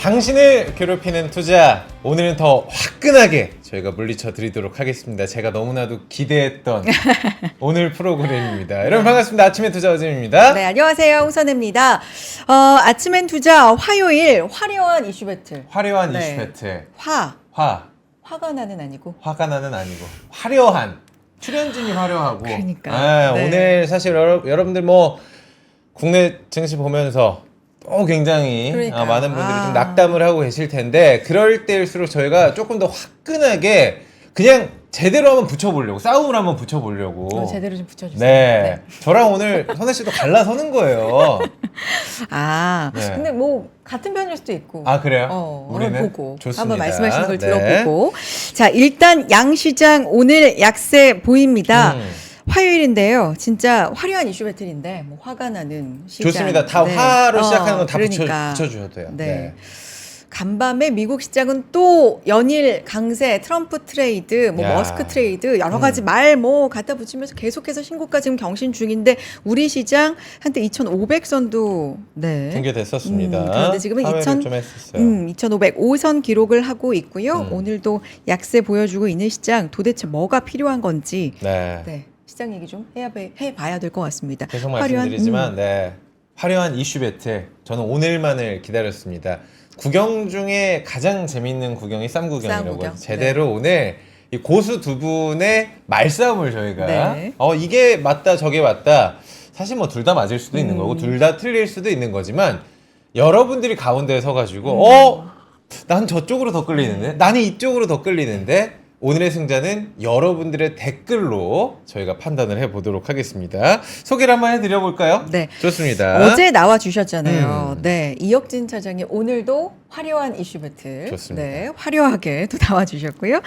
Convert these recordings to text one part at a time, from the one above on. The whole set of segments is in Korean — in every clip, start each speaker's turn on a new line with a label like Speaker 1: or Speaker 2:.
Speaker 1: 당신을 괴롭히는 투자, 오늘은 더 화끈하게 저희가 물리쳐 드리도록 하겠습니다. 제가 너무나도 기대했던 오늘 프로그램입니다. 여러분 반갑습니다. 아침의 투자 어잼입니다.
Speaker 2: 네, 안녕하세요. 홍선혜입니다. 아침엔 투자 화요일 화려한 이슈 배틀.
Speaker 1: 화려한
Speaker 2: 네.
Speaker 1: 이슈 배틀.
Speaker 2: 화가 나는 아니고.
Speaker 1: 화가 나는 아니고 화려한. 출연진이 화려하고.
Speaker 2: 그러니까. 네.
Speaker 1: 오늘 사실 여러분들 뭐 국내 증시 보면서 또 굉장히
Speaker 2: 그러니까요.
Speaker 1: 많은 분들이 좀 낙담을 하고 계실 텐데 그럴 때일수록 저희가 조금 더 화끈하게 그냥 제대로 한번 붙여보려고, 싸움을 한번 붙여보려고.
Speaker 2: 제대로 좀 붙여주세요.
Speaker 1: 네. 저랑 오늘 선혜 씨도 갈라서는 거예요. 네.
Speaker 2: 근데 뭐 같은 편일 수도 있고.
Speaker 1: 아, 그래요?
Speaker 2: 오늘 보고
Speaker 1: 좋습니다.
Speaker 2: 한번 말씀하시는 걸
Speaker 1: 네.
Speaker 2: 들어보고. 자, 일단 양시장 오늘 약세 보입니다. 화요일인데요. 진짜 화려한 이슈 배틀인데 뭐 화가 나는 시장.
Speaker 1: 좋습니다. 다
Speaker 2: 네.
Speaker 1: 화로 시작하는 건 다
Speaker 2: 그러니까.
Speaker 1: 붙여주셔도 돼요.
Speaker 2: 네. 간밤에 미국 시장은 또 연일 강세, 트럼프 트레이드, 뭐
Speaker 1: 야.
Speaker 2: 머스크 트레이드 여러 가지 말 뭐 갖다 붙이면서 계속해서 신고가 지금 경신 중인데 우리 시장 한때 2,500선도
Speaker 1: 등계됐었습니다.
Speaker 2: 그런데 지금은
Speaker 1: 좀 했었어요.
Speaker 2: 2,505선 기록을 하고 있고요. 오늘도 약세 보여주고 있는 시장 도대체 뭐가 필요한 건지
Speaker 1: 네.
Speaker 2: 시장 얘기 좀 해봐야 될 것 같습니다.
Speaker 1: 계속 말씀드리지만 화려한 이슈 배틀 저는 오늘만을 기다렸습니다. 구경 중에 가장 재밌는 구경이 쌈구경이라고
Speaker 2: 쌈구경.
Speaker 1: 제대로 오늘 이 고수 두 분의 말싸움을 저희가
Speaker 2: 네.
Speaker 1: 이게 맞다 저게 맞다 사실 뭐 둘 다 맞을 수도 있는 거고 둘 다 틀릴 수도 있는 거지만 여러분들이 가운데에 서가지고 난 저쪽으로 더 끌리는데 나는 이쪽으로 더 끌리는데 오늘의 승자는 여러분들의 댓글로 저희가 판단을 해보도록 하겠습니다. 소개를 한번 해드려볼까요?
Speaker 2: 네.
Speaker 1: 좋습니다.
Speaker 2: 어제 나와 주셨잖아요. 네, 이혁진 차장이 오늘도 화려한 이슈 배틀.
Speaker 1: 좋습니다.
Speaker 2: 네, 화려하게 또 나와 주셨고요.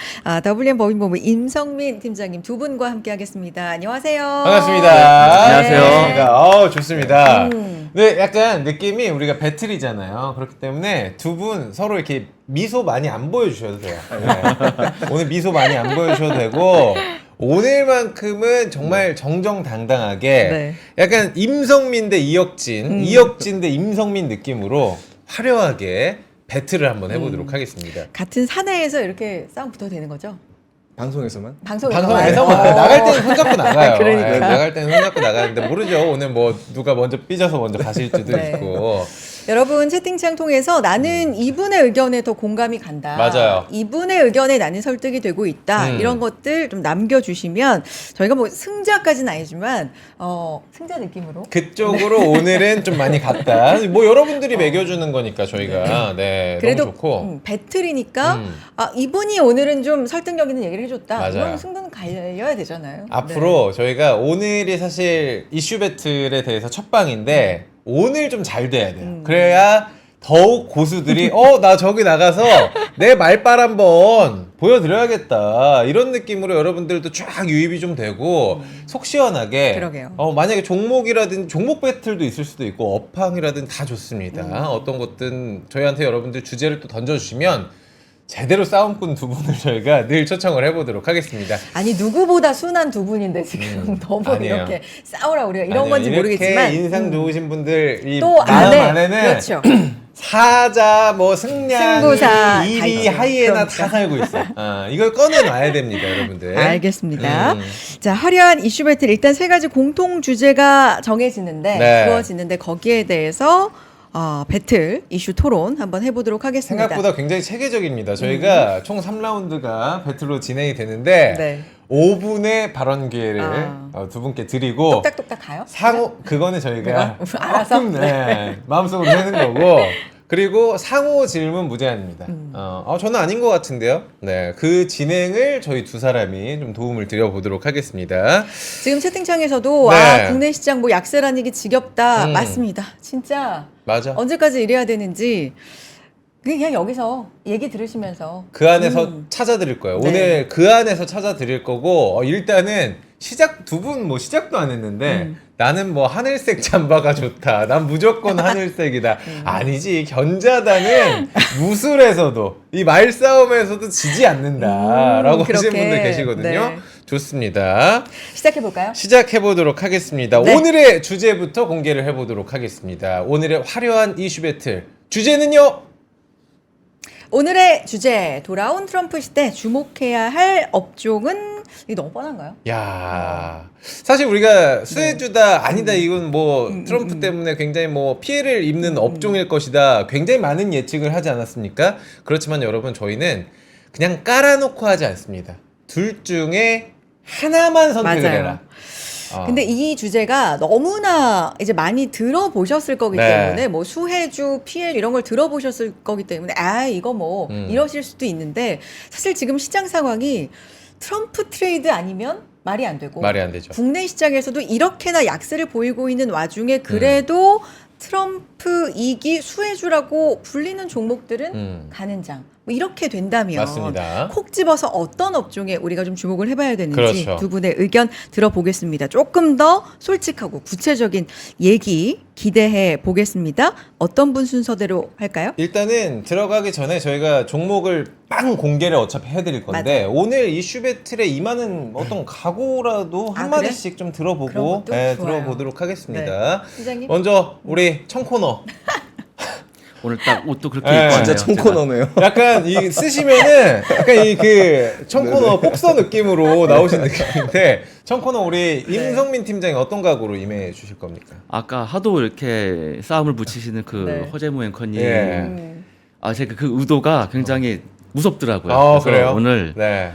Speaker 2: WM 법인본부 임성민 팀장님 두 분과 함께하겠습니다. 안녕하세요.
Speaker 1: 반갑습니다.
Speaker 3: 안녕하세요.
Speaker 1: 좋습니다. 네, 약간 느낌이 우리가 배틀이잖아요. 그렇기 때문에 두 분 서로 이렇게 미소 많이 안 보여주셔도 돼요. 네. 오늘 미소 많이 안 보여주셔도 되고 오늘만큼은 정말 정정당당하게
Speaker 2: 네.
Speaker 1: 약간 임성민 대 이혁진, 이혁진 대 임성민 느낌으로 화려하게 배틀을 한번 해보도록 하겠습니다.
Speaker 2: 같은 사내에서 이렇게 싸움 붙어도 되는 거죠?
Speaker 3: 방송에서만?
Speaker 1: 방송에서 나갈 때는 손잡고 나가요.
Speaker 2: 그러니까.
Speaker 1: 네, 나갈 때는 손잡고 나가는데 모르죠. 오늘 뭐 누가 먼저 삐져서 먼저 가실지도
Speaker 2: 네.
Speaker 1: 있고.
Speaker 2: 여러분 채팅창 통해서 나는 이분의 의견에 더 공감이 간다.
Speaker 1: 맞아요.
Speaker 2: 이분의 의견에 나는 설득이 되고 있다. 이런 것들 좀 남겨주시면 저희가 뭐 승자까지는 아니지만 승자 느낌으로
Speaker 1: 그쪽으로 오늘은 좀 많이 갔다. 뭐 여러분들이 매겨주는 거니까 저희가
Speaker 2: 그래도
Speaker 1: 너무 좋고.
Speaker 2: 배틀이니까 이분이 오늘은 좀 설득력 있는 얘기를 해줬다.
Speaker 1: 맞아요.
Speaker 2: 이런 승부는 갈려야 되잖아요.
Speaker 1: 앞으로 저희가 오늘이 사실 이슈 배틀에 대해서 첫 방인데 오늘 좀 잘 돼야 돼요. 그래야 더욱 고수들이 나 저기 나가서 내 말빨 한번 보여드려야겠다 이런 느낌으로 여러분들도 쫙 유입이 좀 되고 속 시원하게
Speaker 2: 그러게요.
Speaker 1: 만약에 종목이라든지 종목 배틀도 있을 수도 있고 업황이라든지 다 좋습니다. 어떤 것든 저희한테 여러분들 주제를 또 던져주시면 제대로 싸움꾼 두 분을 저희가 늘 초청을 해보도록 하겠습니다.
Speaker 2: 아니 누구보다 순한 두 분인데 지금 너무
Speaker 1: 아니에요.
Speaker 2: 이렇게 싸우라 우리가 이런
Speaker 1: 아니요,
Speaker 2: 건지
Speaker 1: 이렇게
Speaker 2: 모르겠지만
Speaker 1: 인상 좋으신 분들 이
Speaker 2: 또
Speaker 1: 마음 안에는
Speaker 2: 그렇죠.
Speaker 1: 사자, 뭐 승량,
Speaker 2: 승부사 다
Speaker 1: 1위,
Speaker 2: 있죠.
Speaker 1: 하이에나
Speaker 2: 그러니까.
Speaker 1: 다 살고 있어. 이걸 꺼내놔야 됩니다, 여러분들.
Speaker 2: 알겠습니다. 자, 화려한 이슈 배틀 일단 세 가지 공통 주제가 정해지는데
Speaker 1: 네.
Speaker 2: 주어지는데 거기에 대해서 배틀 이슈 토론 한번 해보도록 하겠습니다.
Speaker 1: 생각보다 굉장히 체계적입니다. 저희가 총 3라운드가 배틀로 진행이 되는데
Speaker 2: 네.
Speaker 1: 5분의 발언 기회를 두 분께 드리고
Speaker 2: 똑딱똑딱 가요?
Speaker 1: 그거는 저희가
Speaker 2: 알아서?
Speaker 1: 마음속으로 하는 거고 그리고 상호 질문 무제한입니다. 저는 아닌 것 같은데요. 네, 그 진행을 저희 두 사람이 좀 도움을 드려보도록 하겠습니다.
Speaker 2: 지금 채팅창에서도
Speaker 1: 네.
Speaker 2: 국내 시장 뭐 약세라는 게 지겹다. 맞습니다. 진짜
Speaker 1: 맞아.
Speaker 2: 언제까지 이래야 되는지 그냥 여기서 얘기 들으시면서
Speaker 1: 그 안에서 찾아드릴 거예요.
Speaker 2: 네.
Speaker 1: 오늘 그 안에서 찾아드릴 거고 일단은 두 분 뭐 시작도 안 했는데 나는 뭐 하늘색 잠바가 좋다. 난 무조건 하늘색이다. 아니지. 견자단은 무술에서도 이 말싸움에서도 지지 않는다라고 하시는
Speaker 2: 그렇게.
Speaker 1: 분들 계시거든요.
Speaker 2: 네.
Speaker 1: 좋습니다.
Speaker 2: 시작해볼까요?
Speaker 1: 시작해보도록 하겠습니다.
Speaker 2: 네.
Speaker 1: 오늘의 주제부터 공개를 해보도록 하겠습니다. 오늘의 화려한 이슈 배틀 주제는요.
Speaker 2: 오늘의 주제 돌아온 트럼프 시대 주목해야 할 업종은 이게 너무 뻔한가요?
Speaker 1: 야, 사실 우리가 수혜주다 아니다 이건 뭐 트럼프 때문에 굉장히 뭐 피해를 입는 업종일 것이다 굉장히 많은 예측을 하지 않았습니까? 그렇지만 여러분 저희는 그냥 깔아놓고 하지 않습니다. 둘 중에 하나만 선택을
Speaker 2: 맞아요.
Speaker 1: 해라.
Speaker 2: 근데 이 주제가 너무나 이제 많이 들어보셨을 거기
Speaker 1: 네.
Speaker 2: 때문에 뭐 수혜주, PL 이런 걸 들어보셨을 거기 때문에 이거 뭐 이러실 수도 있는데 사실 지금 시장 상황이 트럼프 트레이드 아니면 말이 안 되고
Speaker 1: 말이 안 되죠.
Speaker 2: 국내 시장에서도 이렇게나 약세를 보이고 있는 와중에 그래도 트럼프 이기 수혜주라고 불리는 종목들은 가는 장. 뭐 이렇게 된다면
Speaker 1: 맞습니다.
Speaker 2: 콕 집어서 어떤 업종에 우리가 좀 주목을 해봐야 되는지
Speaker 1: 그렇죠.
Speaker 2: 두 분의 의견 들어보겠습니다. 조금 더 솔직하고 구체적인 얘기 기대해 보겠습니다. 어떤 분 순서대로 할까요?
Speaker 1: 일단은 들어가기 전에 저희가 종목을 빵 공개를 어차피 해드릴 건데
Speaker 2: 맞아요.
Speaker 1: 오늘 이슈 배틀에 임하는 어떤 각오라도
Speaker 2: 아,
Speaker 1: 한마디씩 좀
Speaker 2: 그런
Speaker 1: 들어보고
Speaker 2: 것도
Speaker 1: 네,
Speaker 2: 좋아요.
Speaker 1: 들어보도록 하겠습니다.
Speaker 2: 팀장님?
Speaker 1: 먼저 우리 청코너
Speaker 4: 오늘 딱 옷도 그렇게
Speaker 1: 네.
Speaker 4: 입고 왔네요.
Speaker 3: 진짜 청코너네요.
Speaker 1: 약간 이 쓰시면은 약간 이 그 청코너 복서 느낌으로 나오신 느낌인데 청코너 우리 임성민 팀장이 어떤 각오로 임해 주실 겁니까?
Speaker 4: 아까 하도 이렇게 싸움을 붙이시는 그
Speaker 2: 네.
Speaker 4: 허재무 앵커님,
Speaker 1: 예.
Speaker 4: 제가 그 의도가 굉장히 무섭더라고요.
Speaker 1: 아,
Speaker 4: 그래서
Speaker 1: 그래요?
Speaker 4: 오늘
Speaker 1: 네.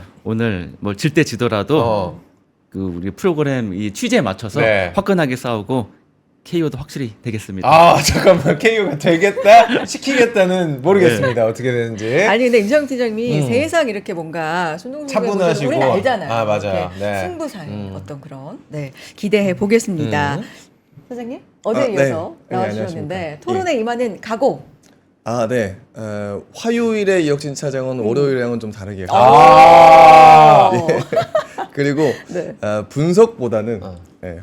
Speaker 4: 뭐 질 때 지더라도
Speaker 1: 어.
Speaker 4: 그 우리 프로그램 이 취지에 맞춰서
Speaker 1: 네.
Speaker 4: 화끈하게 싸우고 KO도 확실히 되겠습니다.
Speaker 1: 아 잠깐만 KO가 되겠다 시키겠다는 모르겠습니다. 어떻게 되는지.
Speaker 2: 아니 근데 임성 팀장님이 세상 이렇게 뭔가
Speaker 1: 차분하시고.
Speaker 2: 우리는 알잖아요.
Speaker 1: 아, 맞아요.
Speaker 2: 이렇게
Speaker 1: 네.
Speaker 2: 승부사의 어떤 그런 기대해 보겠습니다. 선생님 어제
Speaker 3: 네.
Speaker 2: 이어서
Speaker 3: 네,
Speaker 2: 나와주셨는데
Speaker 3: 안녕하십니까.
Speaker 2: 토론에 임하는 각오.
Speaker 3: 네. 화요일에 이혁진 차장은 월요일이랑은 좀 다르게 하고
Speaker 1: 아.
Speaker 3: 그리고
Speaker 2: 네.
Speaker 3: 분석보다는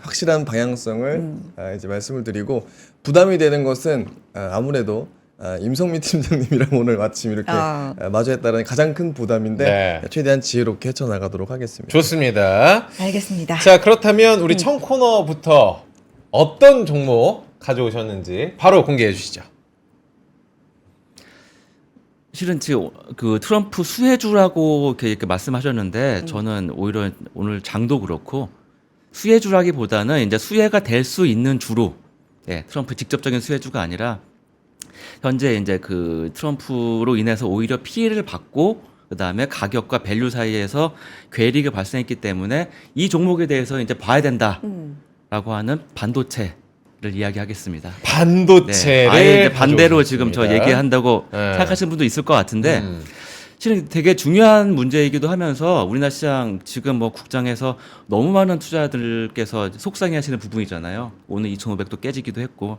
Speaker 3: 확실한 방향성을 이제 말씀을 드리고 부담이 되는 것은 아무래도 임성민 팀장님이랑 오늘 마침 이렇게 마주했다는 가장 큰 부담인데
Speaker 1: 네.
Speaker 3: 최대한 지혜롭게 헤쳐나가도록 하겠습니다.
Speaker 1: 좋습니다.
Speaker 2: 알겠습니다.
Speaker 1: 자 그렇다면 우리 청코너부터 어떤 종목 가져오셨는지 바로 공개해 주시죠.
Speaker 4: 실은 지금 그 트럼프 수혜주라고 이렇게 말씀하셨는데 저는 오히려 오늘 장도 그렇고 수혜주라기보다는 이제 수혜가 될 수 있는 주로 트럼프 직접적인 수혜주가 아니라 현재 이제 그 트럼프로 인해서 오히려 피해를 받고 그다음에 가격과 밸류 사이에서 괴리가 발생했기 때문에 이 종목에 대해서 이제 봐야 된다라고 하는 반도체를 이야기하겠습니다.
Speaker 1: 반도체를
Speaker 4: 아예 이제 반대로 지금 저
Speaker 1: 가져오셨습니다.
Speaker 4: 얘기한다고
Speaker 1: 네.
Speaker 4: 생각하시는 분도 있을 것 같은데 실은 되게 중요한 문제이기도 하면서 우리나라 시장 지금 뭐 국장에서 너무 많은 투자자들께서 속상해하시는 부분이잖아요. 오늘 2,500도 깨지기도 했고.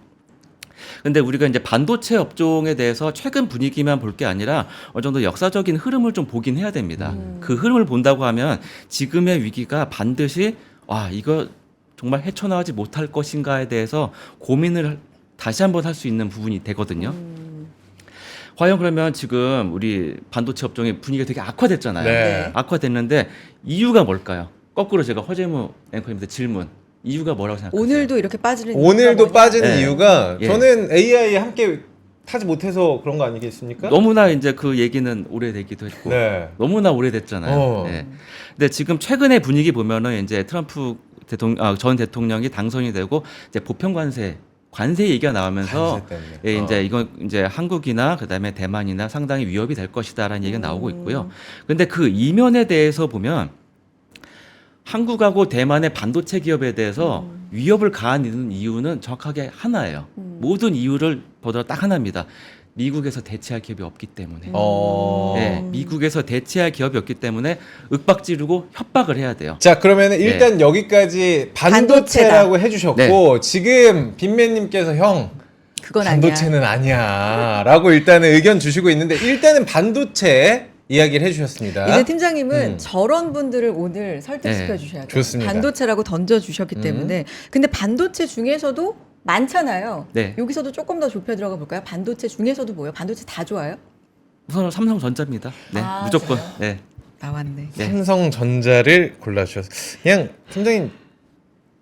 Speaker 4: 근데 우리가 이제 반도체 업종에 대해서 최근 분위기만 볼 게 아니라 어느 정도 역사적인 흐름을 좀 보긴 해야 됩니다. 그 흐름을 본다고 하면 지금의 위기가 반드시 이거 정말 헤쳐나가지 못할 것인가에 대해서 고민을 다시 한번 할 수 있는 부분이 되거든요. 과연 그러면 지금 우리 반도체 업종의 분위기가 되게 악화됐잖아요.
Speaker 1: 네.
Speaker 4: 악화됐는데 이유가 뭘까요? 거꾸로 제가 허재무 앵커님한테 질문. 이유가 뭐라고 생각하세요?
Speaker 2: 오늘도 이렇게 빠지는
Speaker 1: 오늘도
Speaker 2: 이유가 뭐냐?
Speaker 1: 빠지는
Speaker 4: 네.
Speaker 1: 이유가
Speaker 4: 예.
Speaker 1: 저는 AI 함께 타지 못해서 그런 거 아니겠습니까?
Speaker 4: 너무나 이제 그 얘기는 오래되기도 했고
Speaker 1: 네.
Speaker 4: 너무나 오래됐잖아요.
Speaker 1: 어.
Speaker 4: 네. 근데 지금 최근의 분위기 보면은 이제 트럼프 전 대통령이 당선이 되고 이제 보편 관세 얘기가 나오면서
Speaker 1: 관세 때문에.
Speaker 4: 이제 이건 이제 한국이나 그다음에 대만이나 상당히 위협이 될 것이다라는 얘기가 나오고 있고요. 근데 그 이면에 대해서 보면 한국하고 대만의 반도체 기업에 대해서 위협을 가하는 이유는 정확하게 하나예요. 모든 이유를 보다 딱 하나입니다. 미국에서 대체할 기업이 없기 때문에. 네, 미국에서 대체할 기업이 없기 때문에 윽박지르고 협박을 해야 돼요.
Speaker 1: 자 그러면 일단 여기까지 반도체라고 해주셨고 지금 빈맨님께서 형
Speaker 2: 그건
Speaker 1: 반도체는 아니야라고 일단은 의견 주시고 있는데 일단은 반도체 이야기를 해주셨습니다.
Speaker 2: 이제 팀장님은 저런 분들을 오늘 설득시켜 주셔야 돼요.
Speaker 1: 좋습니다.
Speaker 2: 반도체라고 던져 주셨기 때문에. 근데 반도체 중에서도 많잖아요.
Speaker 4: 네.
Speaker 2: 여기서도 조금 더 좁혀 들어가 볼까요? 반도체 중에서도 뭐요? 반도체 다 좋아요?
Speaker 4: 우선 삼성전자입니다. 네, 무조건.
Speaker 2: 진짜요?
Speaker 4: 네.
Speaker 2: 나왔네.
Speaker 4: 네.
Speaker 1: 삼성전자를 골라주셨어요. 그냥 팀장님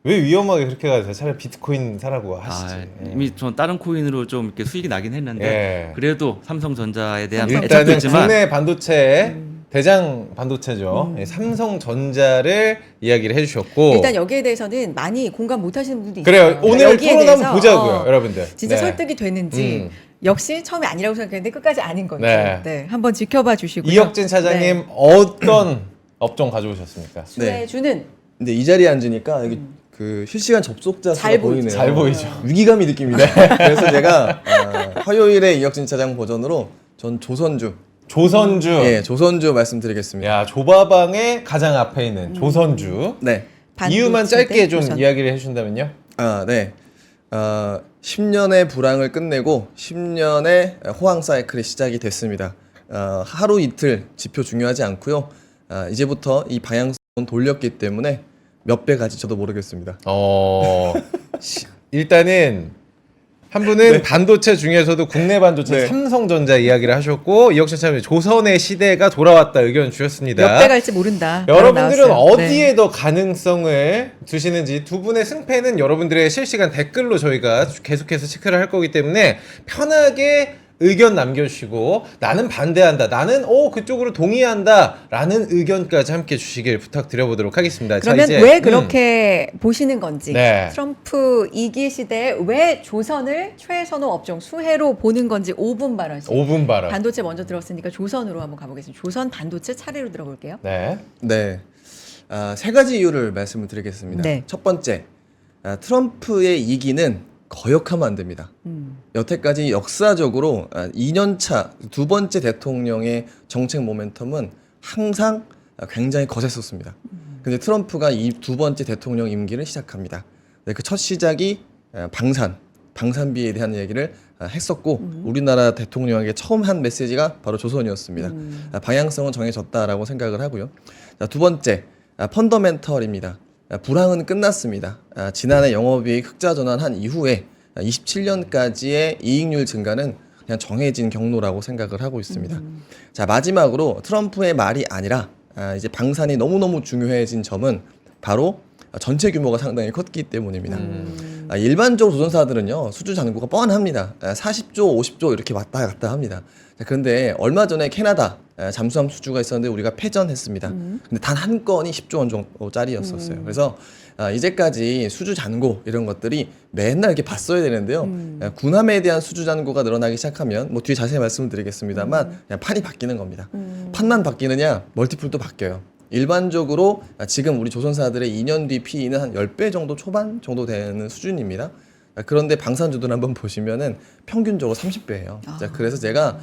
Speaker 1: 왜 위험하게 그렇게 가세요? 차라리 비트코인 사라고 하시지.
Speaker 4: 이미 전 다른 코인으로 좀 이렇게 수익이 나긴 했는데
Speaker 1: 예.
Speaker 4: 그래도 삼성전자에 대한 애착도
Speaker 1: 일단은
Speaker 4: 있지만
Speaker 1: 국내 반도체의 대장 반도체죠. 예, 삼성전자를 이야기를 해주셨고
Speaker 2: 일단 여기에 대해서는 많이 공감 못 하시는 분도 있어요.
Speaker 1: 그래요.
Speaker 2: 그러니까
Speaker 1: 오늘
Speaker 2: 여기에
Speaker 1: 토론 한번
Speaker 2: 대해서,
Speaker 1: 보자고요, 여러분들.
Speaker 2: 진짜
Speaker 1: 네.
Speaker 2: 설득이 되는지 역시 처음에 아니라고 생각했는데 끝까지 아닌 건지
Speaker 1: 네.
Speaker 2: 한번 지켜봐 주시고요.
Speaker 1: 이혁진 차장님
Speaker 2: 네.
Speaker 1: 어떤 업종 가져오셨습니까?
Speaker 2: 수혜주는
Speaker 3: 근데 이 자리에 앉으니까 여기 그 실시간 접속자 수가
Speaker 2: 잘 보이죠.
Speaker 3: 보이네요.
Speaker 1: 잘 보이죠.
Speaker 3: 위기감이 느낍니다. 그래서 제가 화요일에 이혁진 차장 버전으로 전 조선주,
Speaker 1: 조선주.
Speaker 3: 예, 조선주 말씀드리겠습니다.
Speaker 1: 야, 조바방의 가장 앞에 있는 조선주.
Speaker 3: 네.
Speaker 1: 이유만
Speaker 2: 반도체
Speaker 1: 짧게
Speaker 2: 대
Speaker 1: 좀
Speaker 2: 조선.
Speaker 1: 이야기를 해주신다면요?
Speaker 3: 네. 10년의 불황을 끝내고 10년의 호황 사이클이 시작이 됐습니다. 하루 이틀 지표 중요하지 않고요. 이제부터 이 방향성은 돌렸기 때문에 몇 배 가지 저도 모르겠습니다.
Speaker 1: 일단은 한 분은 반도체 중에서도 국내 반도체
Speaker 3: 네.
Speaker 1: 삼성전자 이야기를 하셨고 이혁진 차장님 조선의 시대가 돌아왔다 의견 주셨습니다.
Speaker 2: 몇 배 갈지 모른다.
Speaker 1: 여러분들은
Speaker 2: 나왔어요.
Speaker 1: 어디에
Speaker 2: 네.
Speaker 1: 더 가능성을 두시는지 두 분의 승패는 여러분들의 실시간 댓글로 저희가 계속해서 체크를 할 거기 때문에 편하게 의견 남겨주시고 나는 반대한다, 나는 그쪽으로 동의한다 라는 의견까지 함께 주시길 부탁드려보도록 하겠습니다.
Speaker 2: 그러면
Speaker 1: 자, 이제,
Speaker 2: 왜 그렇게 보시는 건지
Speaker 1: 네.
Speaker 2: 트럼프 2기 시대에 왜 조선을 최선호 업종 수혜로 보는 건지 5분 발언씩
Speaker 1: 5분 발언.
Speaker 2: 반도체 먼저 들었으니까 조선으로 한번 가보겠습니다. 조선 반도체 차례로 들어볼게요.
Speaker 1: 네.
Speaker 3: 네. 세 가지 이유를 말씀을 드리겠습니다.
Speaker 2: 네.
Speaker 3: 첫 번째, 트럼프의 이기는 거역하면 안 됩니다. 여태까지 역사적으로 2년차 두 번째 대통령의 정책 모멘텀은 항상 굉장히 거셌었습니다. 근데 트럼프가 이 두 번째 대통령 임기를 시작합니다. 네, 그 첫 시작이 방산비에 대한 얘기를 했었고 우리나라 대통령에게 처음 한 메시지가 바로 조선이었습니다. 방향성은 정해졌다라고 생각을 하고요. 자, 두 번째, 펀더멘털입니다. 불황은 끝났습니다. 지난해 영업이익 흑자 전환한 이후에 27년까지의 이익률 증가는 그냥 정해진 경로라고 생각을 하고 있습니다. 자, 마지막으로 트럼프의 말이 아니라 이제 방산이 너무너무 중요해진 점은 바로 전체 규모가 상당히 컸기 때문입니다. 일반적으로 조선사들은요 수주 잔고가 뻔합니다. 40조, 50조 이렇게 왔다 갔다 합니다. 자, 그런데 얼마 전에 캐나다 잠수함 수주가 있었는데 우리가 패전했습니다. 근데 단 한 건이 10조 원 정도짜리였었어요. 그래서 이제까지 수주 잔고 이런 것들이 맨날 이렇게 봤어야 되는데요. 군함에 대한 수주 잔고가 늘어나기 시작하면 뭐 뒤에 자세히 말씀을 드리겠습니다만 그냥 판이 바뀌는 겁니다. 판만 바뀌느냐 멀티플도 바뀌어요. 일반적으로 지금 우리 조선사들의 2년 뒤 PE는 한 10배 정도 초반 정도 되는 수준입니다. 그런데 방산주들 한번 보시면은 평균적으로 30배예요. 자, 그래서 제가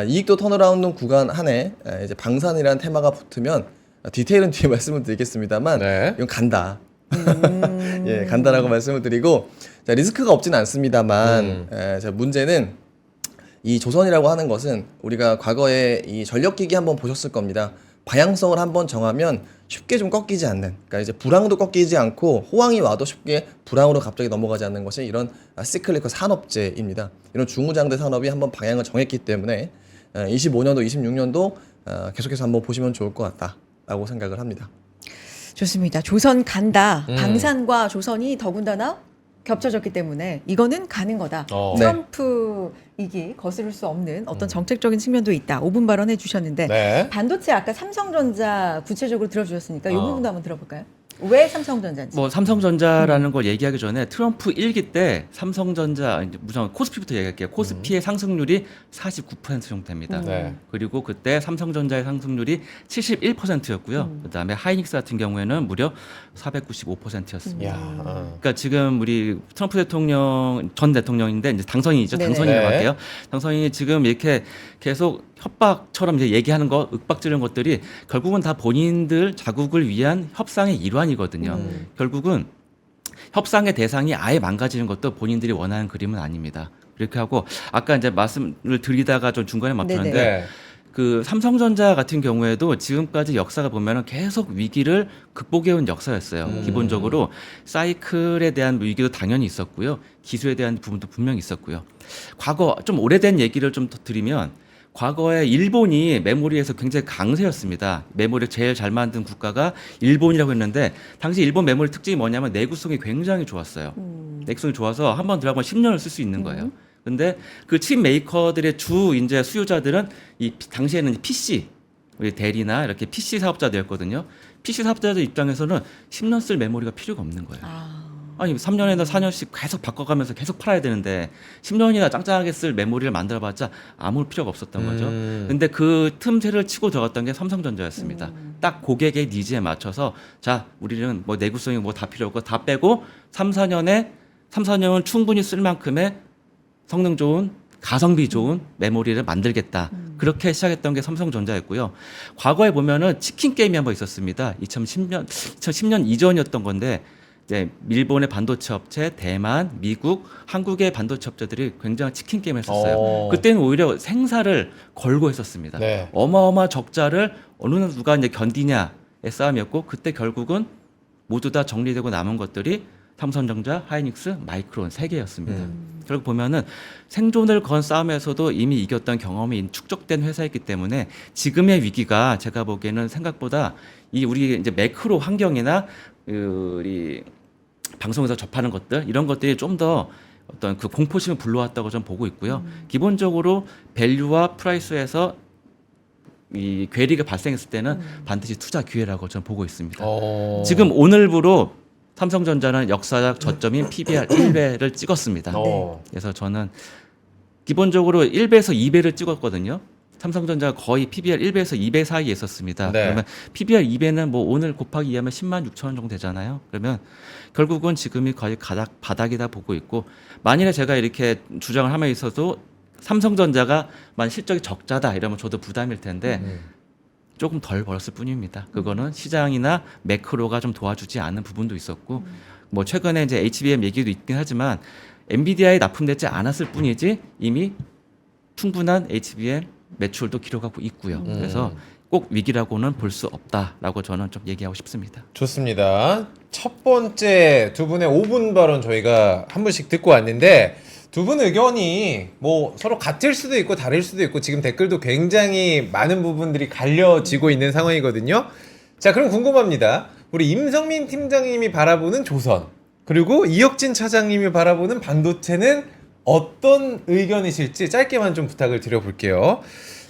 Speaker 3: 이익도 턴어라운드 구간 안에 이제 방산이라는 테마가 붙으면 디테일은 뒤에 말씀을 드리겠습니다만
Speaker 1: 네.
Speaker 3: 이건 간다. 예, 간다라고 말씀을 드리고 자, 리스크가 없지는 않습니다만 자, 문제는 이 조선이라고 하는 것은 우리가 과거에 이 전력기기 한번 보셨을 겁니다. 방향성을 한번 정하면 쉽게 좀 꺾이지 않는, 그러니까 이제 불황도 꺾이지 않고 호황이 와도 쉽게 불황으로 갑자기 넘어가지 않는 것이 이런 시클리컬 산업재입니다. 이런 중후장대 산업이 한번 방향을 정했기 때문에 25년도, 26년도 계속해서 한번 보시면 좋을 것 같다라고 생각을 합니다.
Speaker 2: 좋습니다. 조선 간다. 방산과 조선이 더군다나 겹쳐졌기 때문에 이거는 가는 거다. 트럼프 이기 거스를 수 없는 어떤 정책적인 측면도 있다. 5분 발언해 주셨는데
Speaker 1: 네.
Speaker 2: 반도체 아까 삼성전자 구체적으로 들어주셨으니까 이 부분도 한번 들어볼까요? 왜 삼성전자인지.
Speaker 4: 뭐 삼성전자라는 걸 얘기하기 전에 트럼프 1기 때 삼성전자 이제 우선 코스피부터 얘기할게요. 코스피의 상승률이 49% 정도 됩니다.
Speaker 1: 네.
Speaker 4: 그리고 그때 삼성전자의 상승률이 71%였고요. 그다음에 하이닉스 같은 경우에는 무려 495%였습니다.
Speaker 1: 야,
Speaker 4: 그러니까 지금 우리 트럼프 대통령 전 대통령인데 이제 당선인이죠.
Speaker 2: 네네.
Speaker 4: 당선인이라고
Speaker 1: 네.
Speaker 4: 할게요. 당선인이 지금 이렇게 계속 협박처럼 이제 얘기하는 거, 윽박지르는 것들이 결국은 다 본인들 자국을 위한 협상의 일환이거든요. 결국은 협상의 대상이 아예 망가지는 것도 본인들이 원하는 그림은 아닙니다. 이렇게 하고 아까 이제 말씀을 드리다가 좀 중간에 멈췄는데
Speaker 1: 네.
Speaker 4: 그 삼성전자 같은 경우에도 지금까지 역사가 보면은 계속 위기를 극복해온 역사였어요. 기본적으로 사이클에 대한 위기도 당연히 있었고요. 기술에 대한 부분도 분명히 있었고요. 과거 좀 오래된 얘기를 좀 더 드리면 과거에 일본이 메모리에서 굉장히 강세였습니다. 메모리 제일 잘 만든 국가가 일본이라고 했는데 당시 일본 메모리 특징이 뭐냐면 내구성이 굉장히 좋았어요. 내구성이 좋아서 한번 들어가면 10년을 쓸 수 있는 거예요. 근데 그 칩 메이커들의 주 이제 수요자들은 이 당시에는 PC 우리 대리나 이렇게 PC 사업자들이었거든요. PC 사업자들 입장에서는 10년 쓸 메모리가 필요가 없는 거예요. 아니 3년이나 4년씩 계속 바꿔가면서 계속 팔아야 되는데 10년이나 짱짱하게 쓸 메모리를 만들어봤자 아무 필요가 없었던 거죠. 근데 그 틈새를 치고 들어갔던 게 삼성전자였습니다. 딱 고객의 니즈에 맞춰서 자 우리는 뭐 내구성이 뭐 다 필요 없고 다 빼고 3, 4년은 충분히 쓸 만큼의 성능 좋은 가성비 좋은 메모리를 만들겠다. 그렇게 시작했던 게 삼성전자였고요. 과거에 보면은 치킨 게임이 한번 있었습니다. 2010년 이전이었던 건데 이제 일본의 반도체 업체, 대만, 미국, 한국의 반도체 업체들이 굉장히 치킨 게임을 했었어요. 그때는 오히려 생사를 걸고 했었습니다.
Speaker 1: 네.
Speaker 4: 어마어마한 적자를 어느 누가 이제 견디냐의 싸움이었고 그때 결국은 모두 다 정리되고 남은 것들이 삼성전자, 하이닉스, 마이크론 3개였습니다. 결국 보면은 생존을 건 싸움에서도 이미 이겼던 경험이 축적된 회사였기 때문에 지금의 위기가 제가 보기에는 생각보다 이 우리 이제 매크로 환경이나 우리 방송에서 접하는 것들 이런 것들이 좀 더 어떤 그 공포심을 불러왔다고 저는 보고 있고요. 기본적으로 밸류와 프라이스에서 이 괴리가 발생했을 때는 반드시 투자 기회라고 저는 보고 있습니다. 지금 오늘부로 삼성전자는 역사적 저점인 PBR 1배를 찍었습니다. 그래서 저는 기본적으로 1배에서 2배를 찍었거든요. 삼성전자가 거의 PBR 1배에서 2배 사이에 있었습니다.
Speaker 1: 네.
Speaker 4: 그러면 PBR 2배는 뭐 오늘 곱하기 2하면 10만 6천 원 정도 되잖아요. 그러면 결국은 지금이 거의 바닥이다 보고 있고 만일에 제가 이렇게 주장을 하면 있어도 삼성전자가 만 실적이 적자다 이러면 저도 부담일 텐데 조금 덜 벌었을 뿐입니다. 그거는 시장이나 매크로가 좀 도와주지 않는 부분도 있었고 뭐 최근에 이제 HBM 얘기도 있긴 하지만 엔비디아에 납품되지 않았을 뿐이지 이미 충분한 HBM 매출도 기록하고 있고요. 그래서 꼭 위기라고는 볼 수 없다라고 저는 좀 얘기하고 싶습니다.
Speaker 1: 좋습니다. 첫 번째 두 분의 5분 발언 저희가 한 분씩 듣고 왔는데 두 분 의견이 뭐 서로 같을 수도 있고 다를 수도 있고 지금 댓글도 굉장히 많은 부분들이 갈려지고 있는 상황이거든요. 자, 그럼 궁금합니다. 우리 임성민 팀장님이 바라보는 조선 그리고 이혁진 차장님이 바라보는 반도체는 어떤 의견이실지 짧게만 좀 부탁을 드려볼게요.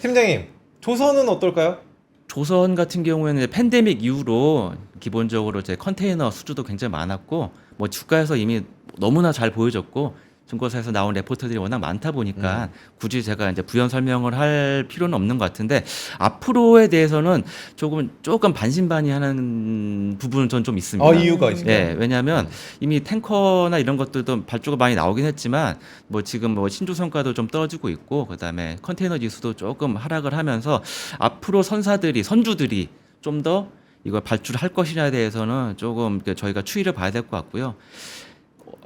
Speaker 1: 팀장님, 조선은 어떨까요?
Speaker 4: 조선 같은 경우에는 이제 팬데믹 이후로 기본적으로 이제 컨테이너 수주도 굉장히 많았고 뭐 주가에서 이미 너무나 잘 보여졌고 증권사에서 나온 레포트들이 워낙 많다 보니까 굳이 제가 이제 부연 설명을 할 필요는 없는 것 같은데 앞으로에 대해서는 조금 반신반의하는 부분은 전 좀 있습니다.
Speaker 1: 이유가 있어요.
Speaker 4: 예, 왜냐하면 이미 탱커나 이런 것들도 발주가 많이 나오긴 했지만 뭐 지금 뭐 신조성과도 좀 떨어지고 있고 그다음에 컨테이너 지수도 조금 하락을 하면서 앞으로 선주들이 좀 더 이걸 발주를 할 것이냐에 대해서는 조금 저희가 추이를 봐야 될 것 같고요.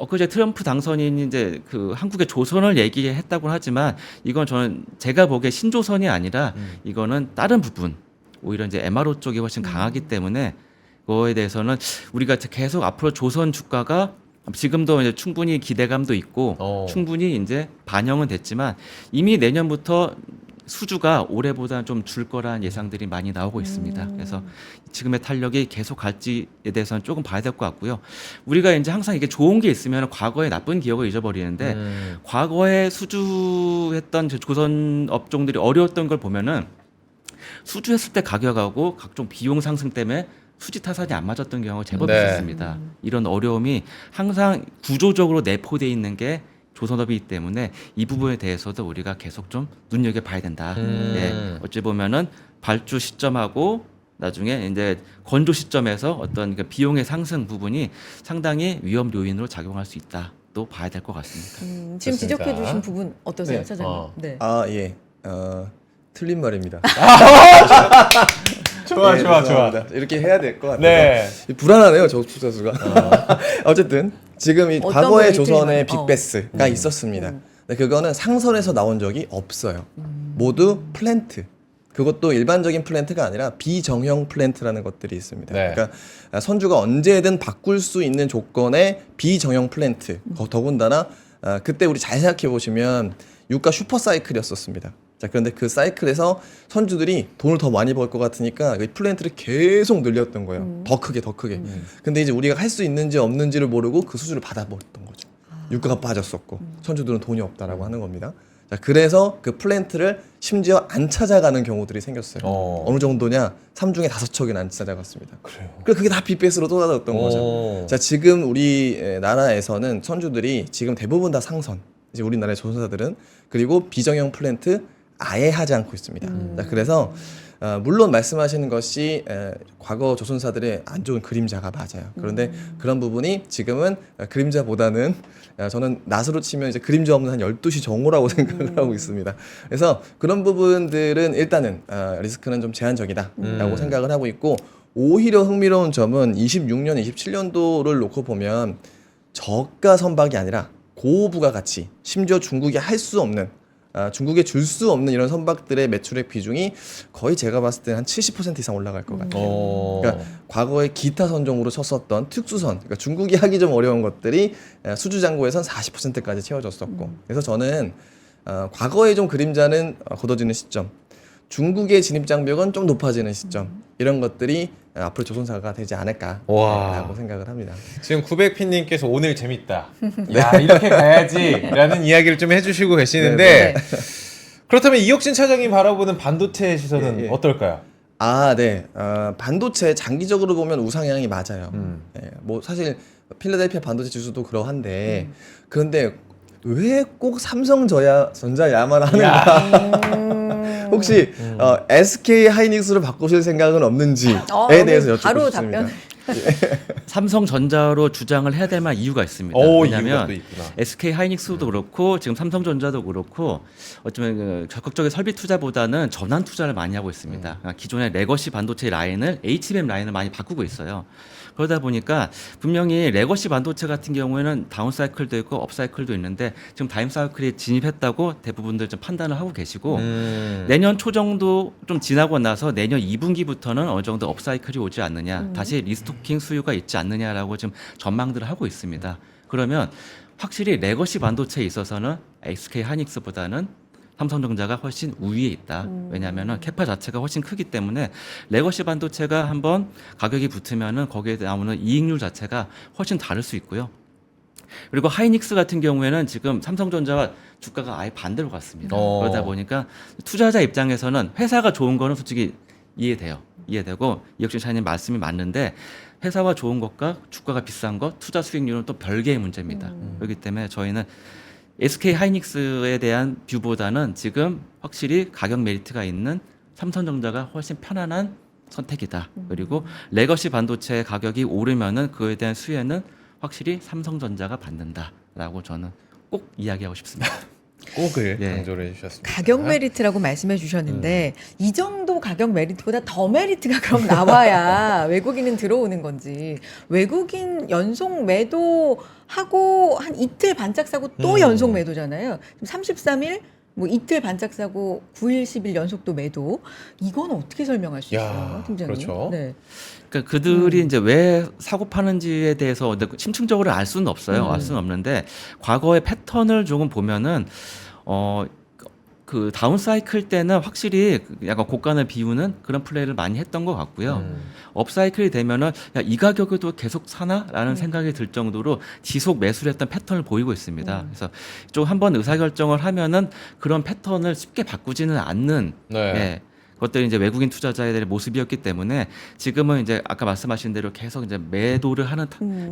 Speaker 4: 그제 트럼프 당선인이 이제 그 한국의 조선을 얘기했다고 하지만 이건 저는 제가 보기에 신조선이 아니라 이거는 다른 부분 오히려 이제 MRO 쪽이 훨씬 강하기 때문에 그거에 대해서는 우리가 계속 앞으로 조선 주가가 지금도 이제 충분히 기대감도 있고 충분히 이제 반영은 됐지만 이미 내년부터 수주가 올해보다 좀 줄 거란 예상들이 많이 나오고 있습니다. 그래서 지금의 탄력이 계속 갈지에 대해서는 조금 봐야 될 것 같고요. 우리가 이제 항상 이게 좋은 게 있으면 과거의 나쁜 기억을 잊어버리는데 과거에 수주했던 조선 업종들이 어려웠던 걸 보면은 수주했을 때 가격하고 각종 비용 상승 때문에 수지 타산이 안 맞았던 경우가 제법 있었습니다. 이런 어려움이 항상 구조적으로 내포되어 있는 게 조선업이기 때문에 이 부분에 대해서도 우리가 계속 좀 눈여겨봐야 된다. 예, 어찌 보면은 발주 시점하고 나중에 이제 건조 시점에서 어떤 그 비용의 상승 부분이 상당히 위험 요인으로 작용할 수 있다. 또 봐야 될 것 같습니다.
Speaker 2: 지금
Speaker 1: 좋습니다.
Speaker 2: 지적해 주신 부분 어떠세요,
Speaker 3: 네.
Speaker 2: 차장님? 네.
Speaker 3: 예. 틀린 말입니다.
Speaker 1: 좋아.
Speaker 3: 죄송합니다. 이렇게 해야 될 것 같아요.
Speaker 1: 네.
Speaker 3: 불안하네요, 저 투자수가. 어쨌든 지금 이
Speaker 2: 어떤
Speaker 3: 과거의
Speaker 2: 거에
Speaker 3: 조선의
Speaker 2: 틀린
Speaker 3: 빅베스가 있었습니다. 근데 그거는 상선에서 나온 적이 없어요. 모두 플랜트. 그것도 일반적인 플랜트가 아니라 비정형 플랜트라는 것들이 있습니다.
Speaker 1: 네.
Speaker 3: 그러니까 선주가 언제든 바꿀 수 있는 조건의 비정형 플랜트. 더군다나 그때 우리 잘 생각해 보시면 유가 슈퍼 사이클이었었습니다. 자, 그런데 그 사이클에서 선주들이 돈을 더 많이 벌 것 같으니까 그 플랜트를 계속 늘렸던 거예요. 더 크게, 더 크게. 근데 이제 우리가 할 수 있는지 없는지를 모르고 그 수주를 받아버렸던 거죠. 유가가 빠졌었고 선주들은 돈이 없다라고 하는 겁니다. 자, 그래서 그 플랜트를 심지어 안 찾아가는 경우들이 생겼어요. 어느 정도냐? 3중에 5척이나 안 찾아갔습니다.
Speaker 1: 그래요.
Speaker 3: 그러니까 그게 다 빅베이스로 쏟아졌던 거죠. 자, 지금 우리 나라에서는 선주들이 지금 대부분 다 상선. 이제 우리나라의 조선사들은 그리고 비정형 플랜트 아예 하지 않고 있습니다. 자, 그래서 물론 말씀하시는 것이 과거 조선사들의 안 좋은 그림자가 맞아요. 그런데 그런 부분이 지금은 그림자보다는 저는 낫으로 치면 이제 그림자 없는 한 12시 정오라고 생각을 하고 있습니다. 그래서 그런 부분들은 일단은 리스크는 좀 제한적이다라고 생각을 하고 있고, 오히려 흥미로운 점은 26년, 27년도를 놓고 보면 저가 선박이 아니라 고부가 가치, 심지어 중국이 할 수 없는 중국에 줄 수 없는 이런 선박들의 매출액 비중이 거의 제가 봤을 때 한 70% 이상 올라갈 것 같아요. 그러니까 과거에 기타 선종으로 쳤었던 특수선, 그러니까 중국이 하기 좀 어려운 것들이 수주장고에선 40%까지 채워졌었고, 그래서 저는 과거의 좀 그림자는 걷어지는 시점, 중국의 진입 장벽은 좀 높아지는 시점, 이런 것들이 앞으로 조선사가 되지 않을까라고 생각을 합니다.
Speaker 1: 지금 900핀님께서 오늘 재밌다. 야, 이렇게 가야지라는 이야기를 좀 해주시고 계시는데, 그렇다면 이혁진 차장님 바라보는 반도체 시선은 어떨까요?
Speaker 3: 아, 네. 반도체 장기적으로 보면 우상향이 맞아요. 뭐 사실 필라델피아 반도체 지수도 그러한데, 그런데 왜 꼭 삼성전자야만 하는가? 혹시 SK 하이닉스로 바꾸실 생각은 없는지에 대해서 여쭙고
Speaker 2: 바로
Speaker 3: 싶습니다.
Speaker 2: 답변.
Speaker 4: 삼성전자로 주장을 해야 될 만한 이유가 있습니다. 왜냐하면 SK 하이닉스도 그렇고 지금 삼성전자도 그렇고 어쩌면 그 적극적인 설비 투자보다는 전환 투자를 많이 하고 있습니다. 기존의 레거시 반도체 라인을 HBM 라인을 많이 바꾸고 있어요. 그러다 보니까 분명히 레거시 반도체 같은 경우에는 다운 사이클도 있고 업 사이클도 있는데 지금 다임 사이클에 진입했다고 대부분들 좀 판단을 하고 계시고, 내년 초 정도 좀 지나고 나서 내년 2분기부터는 어느 정도 업 사이클이 오지 않느냐, 다시 리스토킹 수요가 있지 않느냐라고 지금 전망들을 하고 있습니다. 그러면 확실히 레거시 반도체에 있어서는 SK 하이닉스보다는 삼성전자가 훨씬 우위에 있다. 왜냐하면 캐파 자체가 훨씬 크기 때문에 레거시 반도체가 한번 가격이 붙으면은 거기에 나오는 이익률 자체가 훨씬 다를 수 있고요. 그리고 하이닉스 같은 경우에는 지금 삼성전자와 주가가 아예 반대로 갔습니다. 그러다 보니까 투자자 입장에서는 회사가 좋은 거는 솔직히 이해되고 이혁진 차장님 말씀이 맞는데, 회사와 좋은 것과 주가가 비싼 것, 투자 수익률은 또 별개의 문제입니다. 그렇기 때문에 저희는 SK 하이닉스에 대한 뷰보다는 지금 확실히 가격 메리트가 있는 삼성전자가 훨씬 편안한 선택이다. 그리고 레거시 반도체 가격이 오르면은 그에 대한 수혜는 확실히 삼성전자가 받는다라고 저는 꼭 이야기하고 싶습니다.
Speaker 1: 꼭을 강조를 해주셨습니다.
Speaker 2: 가격 메리트라고 말씀해 주셨는데 이 정도 가격 메리트보다 더 메리트가 그럼 나와야 외국인은 들어오는 건지, 외국인 연속 매도하고 한 이틀 반짝 사고 또 연속 매도잖아요. 33일 뭐 이틀 반짝 사고 9일 10일 연속도 매도, 이건 어떻게 설명할 수 있어요, 팀장님?
Speaker 1: 그렇죠.
Speaker 2: 네.
Speaker 4: 그러니까 그들이 이제 왜 사고 파는지에 대해서 심층적으로 알 수는 없어요. 알 수는 없는데 과거의 패턴을 조금 보면은 그 다운 사이클 때는 확실히 약간 고간을 비우는 그런 플레이를 많이 했던 것 같고요. 업 사이클이 되면은 야, 이 가격에도 계속 사나라는 생각이 들 정도로 지속 매수를 했던 패턴을 보이고 있습니다. 그래서 좀 한번 의사결정을 하면은 그런 패턴을 쉽게 바꾸지는 않는 그것들이 이제 외국인 투자자들의 모습이었기 때문에 지금은 이제 아까 말씀하신 대로 계속 이제 매도를 하는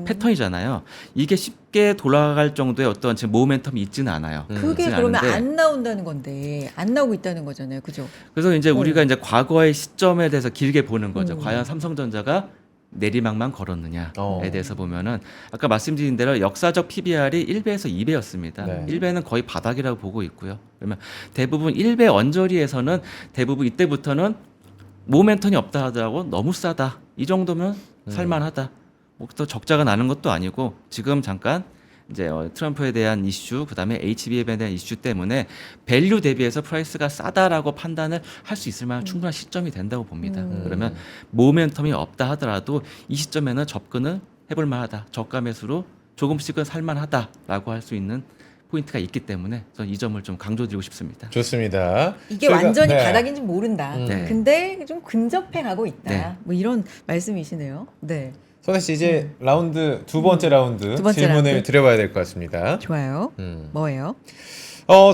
Speaker 4: 패턴이잖아요. 이게 쉽게 돌아갈 정도의 어떤 지금 모멘텀이 있지는 않아요.
Speaker 2: 그게 그러면 안 나온다는 건데 안 나오고 있다는 거잖아요, 그죠?
Speaker 4: 그래서 이제 우리가 이제 과거의 시점에 대해서 길게 보는 거죠. 과연 삼성전자가 내리막만 걸었느냐에 대해서 보면은 아까 말씀드린 대로 역사적 PBR이 1배에서 2배였습니다. 1배는 거의 바닥이라고 보고 있고요. 그러면 대부분 1배 언저리에서는 대부분 이때부터는 모멘텀이 없다 하더라고 너무 싸다. 이 정도면 살만하다. 뭐 또 적자가 나는 것도 아니고 지금 잠깐 이제 트럼프에 대한 이슈, 그다음에 HBM에 대한 이슈 때문에 밸류 대비해서 프라이스가 싸다라고 판단을 할 수 있을 만한 충분한 시점이 된다고 봅니다. 그러면 모멘텀이 없다 하더라도 이 시점에는 접근을 해볼 만하다. 저가 매수로 조금씩은 살만하다라고 할 수 있는 포인트가 있기 때문에 저는 이 점을 좀 강조드리고 싶습니다.
Speaker 1: 좋습니다.
Speaker 2: 이게
Speaker 1: 저희가-
Speaker 2: 완전히
Speaker 1: 네.
Speaker 2: 바닥인지 모른다.
Speaker 4: 네.
Speaker 2: 근데 좀 근접해 가고 있다.
Speaker 4: 네.
Speaker 2: 뭐 이런 말씀이시네요. 네.
Speaker 1: 선혜 씨 이제 라운드 두 번째 라운드
Speaker 2: 두 번째
Speaker 1: 질문을
Speaker 2: 라운드.
Speaker 1: 드려봐야 될 것 같습니다.
Speaker 2: 좋아요. 뭐예요?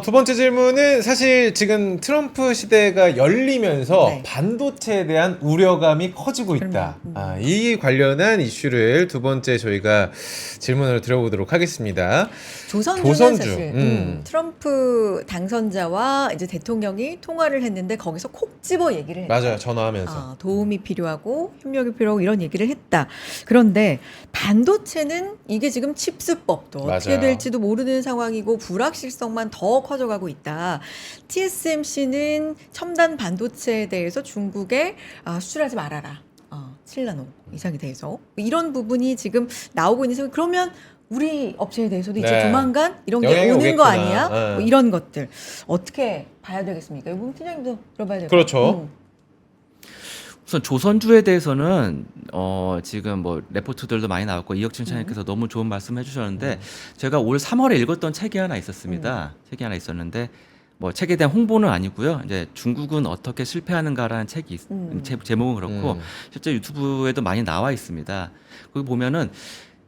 Speaker 1: 두 번째 질문은 사실 지금 트럼프 시대가 열리면서
Speaker 2: 네.
Speaker 1: 반도체에 대한 우려감이 커지고 있다. 이 관련한 이슈를 두 번째 저희가 질문을 드려보도록 하겠습니다.
Speaker 2: 조선주는
Speaker 1: 조선주.
Speaker 2: 사실 트럼프 당선자와 이제 대통령이 통화를 했는데 거기서 콕 집어 얘기를 했다.
Speaker 1: 맞아요. 전화하면서.
Speaker 2: 도움이 필요하고 협력이 필요하고 이런 얘기를 했다. 그런데 반도체는 이게 지금 칩스법도 어떻게
Speaker 1: 맞아요.
Speaker 2: 될지도 모르는 상황이고 불확실성만 더 커져가고 있다. TSMC는 첨단 반도체에 대해서 중국에 수출하지 말아라. 7나노 이상에 대해서 이런 부분이 지금 나오고 있는 상황. 그러면 우리 업체에 대해서도 이제
Speaker 1: 네.
Speaker 2: 조만간 이런 게
Speaker 1: 영향이
Speaker 2: 오는 거
Speaker 1: 오겠구나.
Speaker 2: 아니야?
Speaker 1: 네.
Speaker 2: 뭐 이런 것들 어떻게 봐야 되겠습니까? 이 부분 팀장님도 들어봐야 될것
Speaker 1: 그렇죠.
Speaker 2: 같아요.
Speaker 4: 우선 조선주에 대해서는 지금 뭐 레포트들도 많이 나왔고 이혁진 차장님께서 너무 좋은 말씀 해주셨는데 제가 올 3월에 읽었던 책이 하나 있었습니다. 책이 하나 있었는데 뭐 책에 대한 홍보는 아니고요. 이제 중국은 어떻게 실패하는가라는 책이 제목은 그렇고 실제 유튜브에도 많이 나와 있습니다. 거기 보면은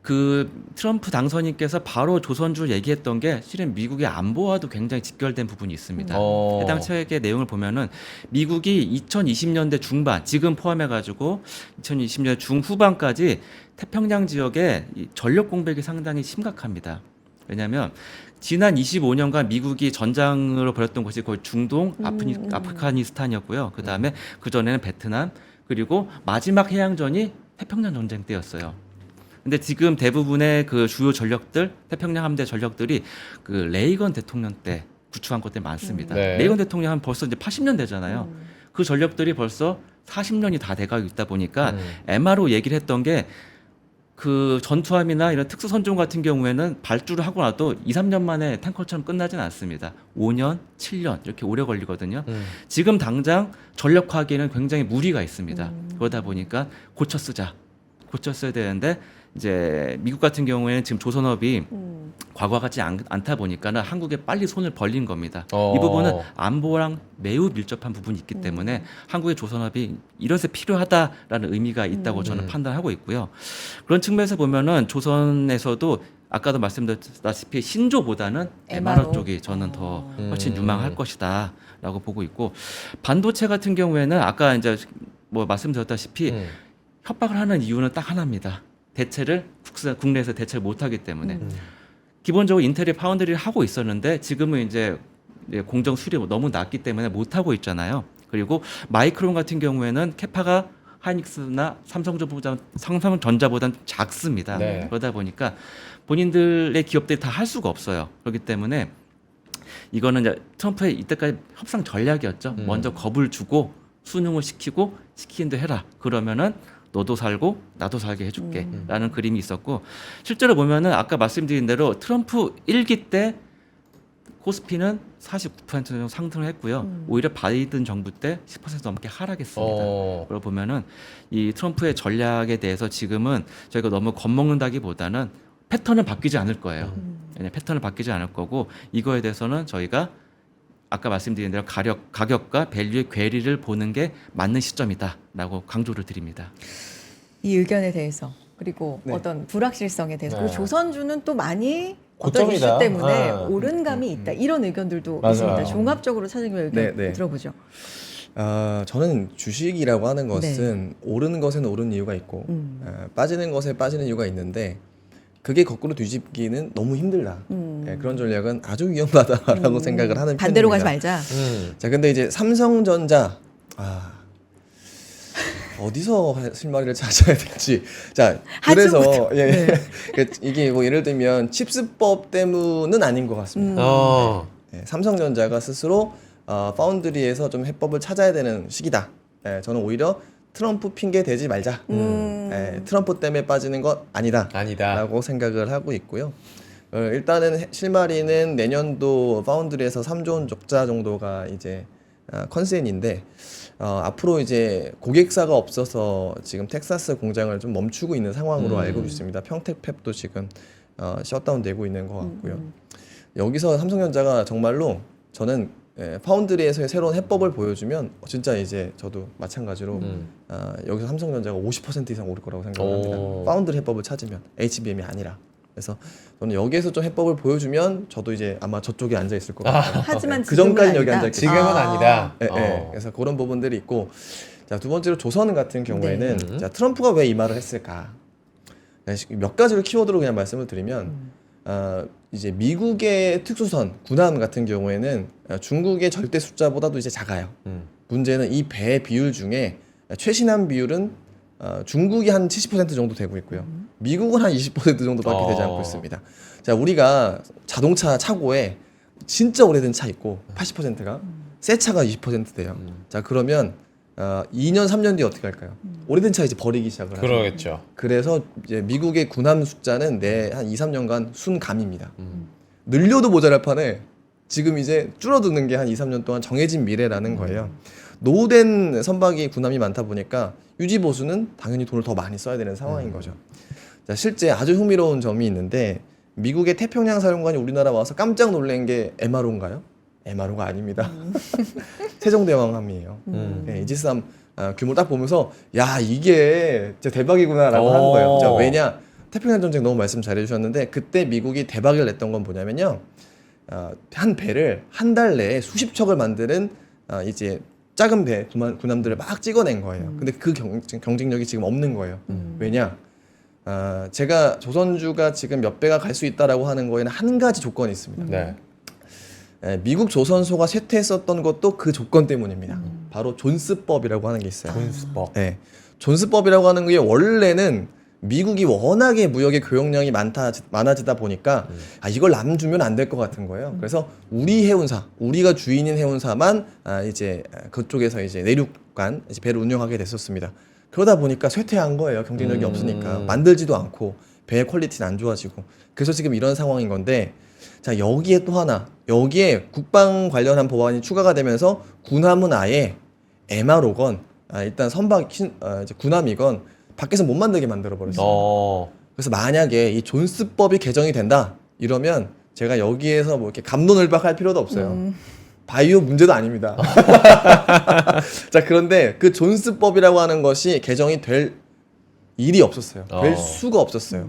Speaker 4: 그 트럼프 당선인께서 바로 조선주를 얘기했던 게 실은 미국의 안보와도 굉장히 직결된 부분이 있습니다. 해당 책의 내용을 보면은 미국이 2020년대 중반, 지금 포함해가지고 2020년대 중후반까지 태평양 지역에 이 전력 공백이 상당히 심각합니다. 왜냐하면 지난 25년간 미국이 전장으로 벌였던 곳이 거의 중동, 아프가니스탄이었고요. 그 다음에 그 전에는 베트남, 그리고 마지막 해양전이 태평양 전쟁 때였어요. 근데 지금 대부분의 그 주요 전력들, 태평양 함대 전력들이 그 레이건 대통령 때 구축한 것들이 많습니다.
Speaker 1: 네.
Speaker 4: 레이건 대통령 하면 벌써 이제 80년 되잖아요. 그 전력들이 벌써 40년이 다 돼가고 있다 보니까 MRO 얘기를 했던 게 그 전투함이나 이런 특수 선종 같은 경우에는 발주를 하고 나도 2, 3년 만에 탱커처럼 끝나진 않습니다. 5년, 7년 이렇게 오래 걸리거든요. 지금 당장 전력화하기에는 굉장히 무리가 있습니다. 그러다 보니까 고쳐 써야 되는데 이제 미국 같은 경우에는 지금 조선업이 과거 같지 않다 보니까는 한국에 빨리 손을 벌린 겁니다. 이 부분은 안보랑 매우 밀접한 부분이 있기 때문에 한국의 조선업이 이것에 필요하다라는 의미가 있다고 저는 판단하고 있고요. 그런 측면에서 보면은 조선에서도 아까도 말씀드렸다시피 신조보다는 MRO 쪽이 저는 더 훨씬 유망할 것이다라고 보고 있고 반도체 같은 경우에는 아까 이제 뭐 말씀드렸다시피 협박을 하는 이유는 딱 하나입니다. 국내에서 대체를 못하기 때문에 기본적으로 인텔이 파운드리를 하고 있었는데 지금은 이제 공정 수율이 너무 낮기 때문에 못 하고 있잖아요. 그리고 마이크론 같은 경우에는 캐파가 하이닉스나 삼성전자보다는 작습니다.
Speaker 1: 네.
Speaker 4: 그러다 보니까 본인들의 기업들이 다 할 수가 없어요. 그렇기 때문에 이거는 이제 트럼프의 이때까지 협상 전략이었죠. 먼저 겁을 주고 수능을 시키는 대 해라. 그러면은 너도 살고 나도 살게 해줄게 라는 그림이 있었고 실제로 보면은 아까 말씀드린 대로 트럼프 1기 때 코스피는 49% 정도 상승을 했고요. 오히려 바이든 정부 때 10% 넘게 하락했습니다. 그걸 보면은 이 트럼프의 전략에 대해서 지금은 저희가 너무 겁먹는다기보다는 패턴은 바뀌지 않을 거예요. 패턴은 바뀌지 않을 거고 이거에 대해서는 저희가 아까 말씀드린 대로 가격과 밸류의 괴리를 보는 게 맞는 시점이다라고 강조를 드립니다.
Speaker 2: 이 의견에 대해서 그리고
Speaker 3: 네.
Speaker 2: 어떤 불확실성에 대해서
Speaker 1: 네.
Speaker 2: 그리고 조선주는 또 많이 어떤
Speaker 1: 고점이다.
Speaker 2: 이슈 때문에
Speaker 1: 아.
Speaker 2: 오른 감이 있다 이런 의견들도
Speaker 1: 맞아요.
Speaker 2: 있습니다. 종합적으로 차장님 의견
Speaker 3: 네, 네.
Speaker 2: 들어보죠.
Speaker 3: 저는 주식이라고 하는 것은 오르는 것에는 오르는 이유가 있고 빠지는 것에 빠지는 이유가 있는데 그게 거꾸로 뒤집기는 너무 힘들다. 그런 전략은 아주 위험하다라고 생각을 하는
Speaker 2: 반대로
Speaker 3: 편입니다.
Speaker 2: 가지 말자.
Speaker 3: 자, 근데 이제 삼성전자 어디서 실마리를 찾아야 될지. 자, 그래서
Speaker 2: 네.
Speaker 3: 이게 뭐 예를 들면 칩스법 때문은 아닌 것 같습니다. 삼성전자가 스스로 파운드리에서 좀 해법을 찾아야 되는 시기다. 저는 오히려 트럼프 핑계 대지 말자. 트럼프 때문에 빠지는 것 아니다라고 생각을 하고 있고요. 일단은 실마리는 내년도 파운드리에서 3조 원 적자 정도가 이제 컨센인데 앞으로 이제 고객사가 없어서 지금 텍사스 공장을 좀 멈추고 있는 상황으로 알고 있습니다. 평택 팹도 지금 셧다운 되고 있는 것 같고요. 여기서 삼성전자가 정말로 저는 파운드리에서의 새로운 해법을 보여주면 진짜 이제 저도 마찬가지로 여기서 삼성전자가 50% 이상 오를 거라고 생각합니다. 파운드리 해법을 찾으면 HBM이 아니라. 그래서 저는 여기에서 좀 해법을 보여주면 저도 이제 아마 저쪽에 앉아 있을 것 같아요.
Speaker 2: 하지만
Speaker 3: 그 전까지
Speaker 2: 지금은
Speaker 3: 여기
Speaker 2: 아니다.
Speaker 3: 앉아 있겠죠.
Speaker 1: 지금은 아니다.
Speaker 3: 그래서 그런 부분들이 있고, 자, 두 번째로 조선 같은 경우에는
Speaker 1: 네.
Speaker 3: 자, 트럼프가 왜 이 말을 했을까? 몇 가지를 키워드로 그냥 말씀을 드리면 이제 미국의 특수선 군함 같은 경우에는 중국의 절대 숫자보다도 이제 작아요. 문제는 이 배 비율 중에 최신함 비율은 중국이 한 70% 정도 되고 있고요. 미국은 한 20% 정도밖에 되지 않고 있습니다. 자, 우리가 자동차 차고에 진짜 오래된 차 있고 80%가 새 차가 20% 돼요. 자, 그러면 2년 3년 뒤에 어떻게 할까요? 오래된 차 이제 버리기 시작을 하죠.
Speaker 1: 그러겠죠.
Speaker 3: 그래서 이제 미국의 군함 숫자는 한 2, 3년간 순감입니다. 늘려도 모자랄 판에 지금 이제 줄어드는 게 한 2, 3년 동안 정해진 미래라는 거예요. 노후된 선박이 군함이 많다 보니까 유지 보수는 당연히 돈을 더 많이 써야 되는 상황인 거죠. 자, 실제 아주 흥미로운 점이 있는데 미국의 태평양 사령관이 우리나라 와서 깜짝 놀란 게 MRO인가요? MRO가 아닙니다. 세종대왕함이에요. 네, 이지스함 규모 딱 보면서 야, 이게 진짜 대박이구나라고 하는 거예요. 자, 왜냐? 태평양 전쟁 너무 말씀 잘해주셨는데 그때 미국이 대박을 냈던 건 뭐냐면요. 한 배를 한 달 내에 수십 척을 만드는 이제 작은 배 군함들을 막 찍어낸 거예요. 근데 그 경쟁력이 지금 없는 거예요. 왜냐? 제가 조선주가 지금 몇 배가 갈 수 있다라고 하는 거에는 한 가지 조건이 있습니다.
Speaker 1: 네.
Speaker 3: 미국 조선소가 쇠퇴했었던 것도 그 조건 때문입니다. 바로 존스법이라고 하는 게 있어요.
Speaker 1: 존스법.
Speaker 3: 네. 존스법이라고 하는 게 원래는 미국이 워낙에 무역의 교역량이 많아지다 보니까 이걸 남 주면 안 될 것 같은 거예요. 그래서 우리 해운사, 우리가 주인인 해운사만 이제 그쪽에서 이제 내륙간 이제 배를 운영하게 됐었습니다. 그러다 보니까 쇠퇴한 거예요. 경쟁력이 없으니까 만들지도 않고 배의 퀄리티는 안 좋아지고. 그래서 지금 이런 상황인 건데, 자, 여기에 또 하나, 여기에 국방 관련한 법안이 추가가 되면서 군함은 아예 MRO건 일단 선박 이제 군함이건 밖에서 못 만들게 만들어 버렸어요. 그래서 만약에 이 존스법이 개정이 된다 이러면 제가 여기에서 뭐 이렇게 갑론을박할 필요도 없어요. 바이오 문제도 아닙니다. 자, 그런데 그 존스법이라고 하는 것이 개정이 될 일이 없었어요. 될 수가 없었어요.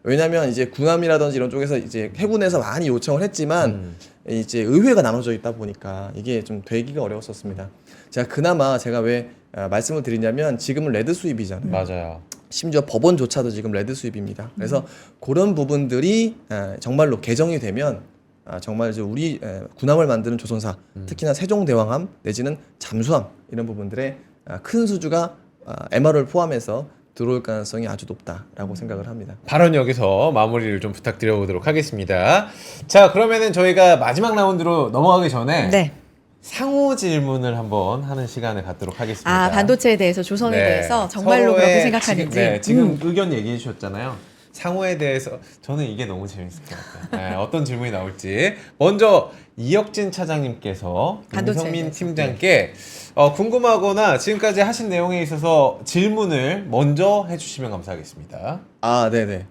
Speaker 3: 왜냐하면 이제 군함이라든지 이런 쪽에서 이제 해군에서 많이 요청을 했지만 이제 의회가 나눠져 있다 보니까 이게 좀 되기가 어려웠었습니다. 그나마 제가 왜 말씀을 드리냐면 지금은 레드 수입이잖아요.
Speaker 1: 맞아요.
Speaker 3: 심지어 법원조차도 지금 레드 수입입니다. 그래서 그런 부분들이 정말로 개정이 되면 정말 이제 우리 군함을 만드는 조선사, 특히나 세종대왕함 내지는 잠수함 이런 부분들의 큰 수주가 MRO를 포함해서 들어올 가능성이 아주 높다라고 생각을 합니다.
Speaker 1: 발언 여기서 마무리를 좀 부탁드려보도록 하겠습니다. 자, 그러면은 저희가 마지막 라운드로 넘어가기 전에
Speaker 2: 네.
Speaker 1: 상호 질문을 한번 하는 시간을 갖도록 하겠습니다.
Speaker 2: 반도체에 대해서 조선에
Speaker 1: 네.
Speaker 2: 대해서 정말로
Speaker 1: 서로의
Speaker 2: 그렇게 생각하는지.
Speaker 1: 지금 의견 얘기해 주셨잖아요. 상호에 대해서 저는 이게 너무 재밌을 것 같아요. 네, 어떤 질문이 나올지. 먼저 이혁진 차장님께서
Speaker 2: 반도체에
Speaker 1: 김성민
Speaker 2: 대해서.
Speaker 1: 팀장께 궁금하거나 지금까지 하신 내용에 있어서 질문을 먼저 해주시면 감사하겠습니다.
Speaker 3: 네네.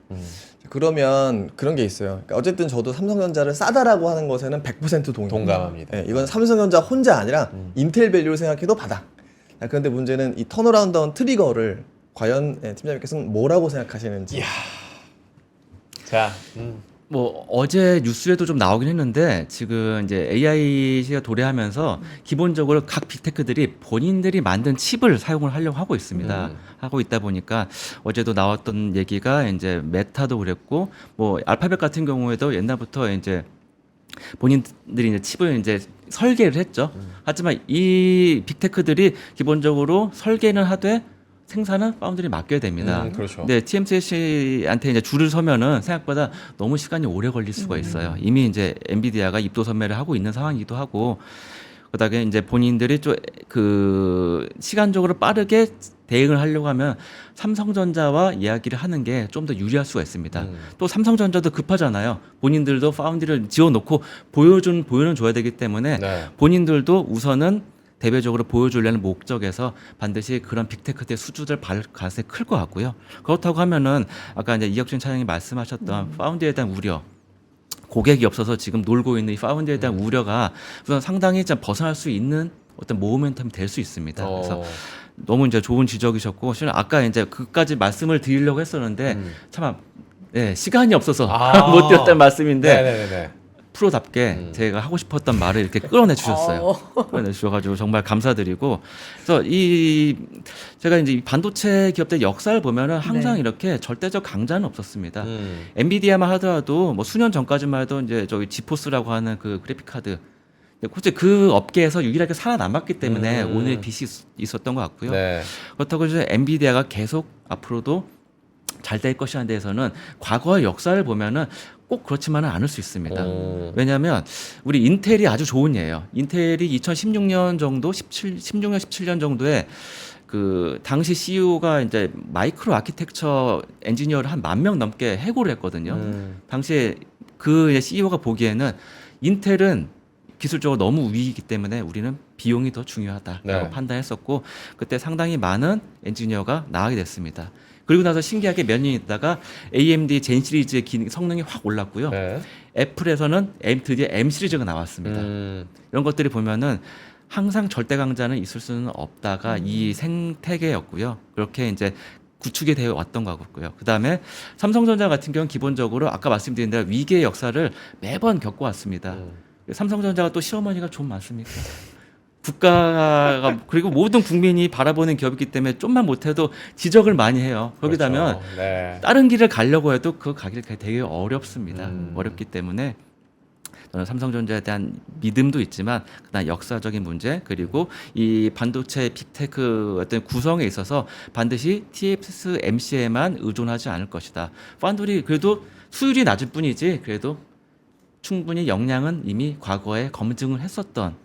Speaker 3: 그러면 그런 게 있어요. 그러니까 어쨌든 저도 삼성전자를 싸다라고 하는 것에는 100%
Speaker 1: 동감합니다.
Speaker 3: 네, 이건 삼성전자 혼자 아니라 인텔 밸류를 생각해도 바다. 그런데 문제는 이 턴어라운드한 트리거를 과연 팀장님께서는 뭐라고 생각하시는지.
Speaker 1: 이야. 자,
Speaker 4: 뭐 어제 뉴스에도 좀 나오긴 했는데 지금 이제 AI가 도래하면서 기본적으로 각 빅테크들이 본인들이 만든 칩을 사용을 하려고 하고 있습니다. 하고 있다 보니까 어제도 나왔던 얘기가 이제 메타도 그랬고 뭐 알파벳 같은 경우에도 옛날부터 이제 본인들이 이제 칩을 이제 설계를 했죠. 하지만 이 빅테크들이 기본적으로 설계는 하되 생산은 파운드리 맡겨야 됩니다.
Speaker 1: 그렇죠.
Speaker 4: 근데 TSMC한테 이제 줄을 서면은 생각보다 너무 시간이 오래 걸릴 수가 있어요. 이미 이제 엔비디아가 입도 선매를 하고 있는 상황이기도 하고, 그다음에 이제 본인들이 좀 그 시간적으로 빠르게 대응을 하려고 하면 삼성전자와 이야기를 하는 게 좀 더 유리할 수가 있습니다. 또 삼성전자도 급하잖아요. 본인들도 파운드리를 지어놓고 보여는 줘야 되기 때문에
Speaker 1: 네.
Speaker 4: 본인들도 우선은 대외적으로 보여주려는 목적에서 반드시 그런 빅테크의 수주를 발 가능성이 클 것 같고요. 그렇다고 하면은 아까 이제 이혁진 차장님이 말씀하셨던 파운드에 대한 우려, 고객이 없어서 지금 놀고 있는 이 파운드에 대한 우려가 우선 상당히 좀 벗어날 수 있는 어떤 모멘텀이 될 수 있습니다. 그래서 너무 이제 좋은 지적이셨고, 실은 아까 이제 그까지 말씀을 드리려고 했었는데 참 시간이 없어서 못 드렸다는 말씀인데
Speaker 1: 네네네.
Speaker 4: 프로답게 제가 하고 싶었던 말을 이렇게 끌어내 주셨어요. 끌어내 주셔가지고 정말 감사드리고, 그래서 제가 이제 이 반도체 기업들 역사를 보면은 항상 이렇게 절대적 강자는 없었습니다. 엔비디아만 하더라도 뭐 수년 전까지만 해도 이제 저기 지포스라고 하는 그 그래픽 카드, 굳이 그 업계에서 유일하게 살아남았기 때문에 오늘 빛이 있었던 것 같고요.
Speaker 1: 네.
Speaker 4: 그렇다고 해서 엔비디아가 계속 앞으로도 잘 될 것이라는 데에서는 과거의 역사를 보면은 꼭 그렇지만은 않을 수 있습니다. 왜냐하면 우리 인텔이 아주 좋은 예예요. 인텔이 2016년 정도, 16년, 17년 정도에 그 당시 CEO가 이제 마이크로 아키텍처 엔지니어를 한 10,000명 넘게 해고를 했거든요. 당시에 그 CEO가 보기에는 인텔은 기술적으로 너무 위이기 때문에 우리는 비용이 더 중요하다라고 판단했었고, 그때 상당히 많은 엔지니어가 나가게 됐습니다. 그리고 나서 신기하게 몇 년 있다가 AMD 젠 시리즈의 성능이 확 올랐고요. 애플에서는 드디어 M 시리즈가 나왔습니다. 이런 것들이 보면은 항상 절대 강자는 있을 수는 없다가 이 생태계였고요. 그렇게 이제 구축이 되어 왔던 것 같고요. 그 다음에 삼성전자 같은 경우는 기본적으로 아까 말씀드린 대로 위기의 역사를 매번 겪어왔습니다. 삼성전자가 또 시어머니가 좀 많습니까? 국가가 그리고 모든 국민이 바라보는 기업이기 때문에 좀만 못해도 지적을 많이 해요. 거기다면 다른 길을 가려고 해도 그 가기를 되게 어렵습니다. 어렵기 때문에 저는 삼성전자에 대한 믿음도 있지만 그다음 역사적인 문제, 그리고 이 반도체 빅테크 어떤 구성에 있어서 반드시 TSMC에만 의존하지 않을 것이다. 파운드리 그래도 수율이 낮을 뿐이지 그래도 충분히 역량은 이미 과거에 검증을 했었던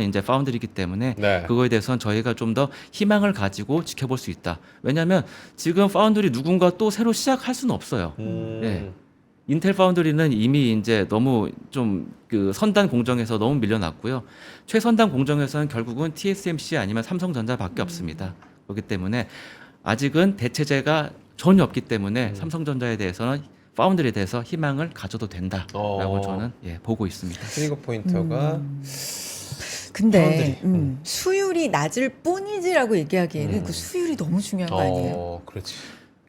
Speaker 4: 이제 파운드리이기 때문에 그거에 대해서는 저희가 좀 더 희망을 가지고 지켜볼 수 있다. 왜냐하면 지금 파운드리 누군가 또 새로 시작할 수는 없어요. 인텔 파운드리는 이미 이제 너무 좀 그 선단 공정에서 너무 밀려났고요. 최선단 공정에서는 결국은 TSMC 아니면 삼성전자밖에 없습니다. 그렇기 때문에 아직은 대체제가 전혀 없기 때문에 삼성전자에 대해서는 파운드리에 대해서 희망을 가져도 된다라고 저는 보고 있습니다.
Speaker 1: 트리거 포인터가
Speaker 2: 근데 수율이 낮을 뿐이지라고 얘기하기에는 그 수율이 너무 중요한 거 아니에요?
Speaker 1: 그렇지.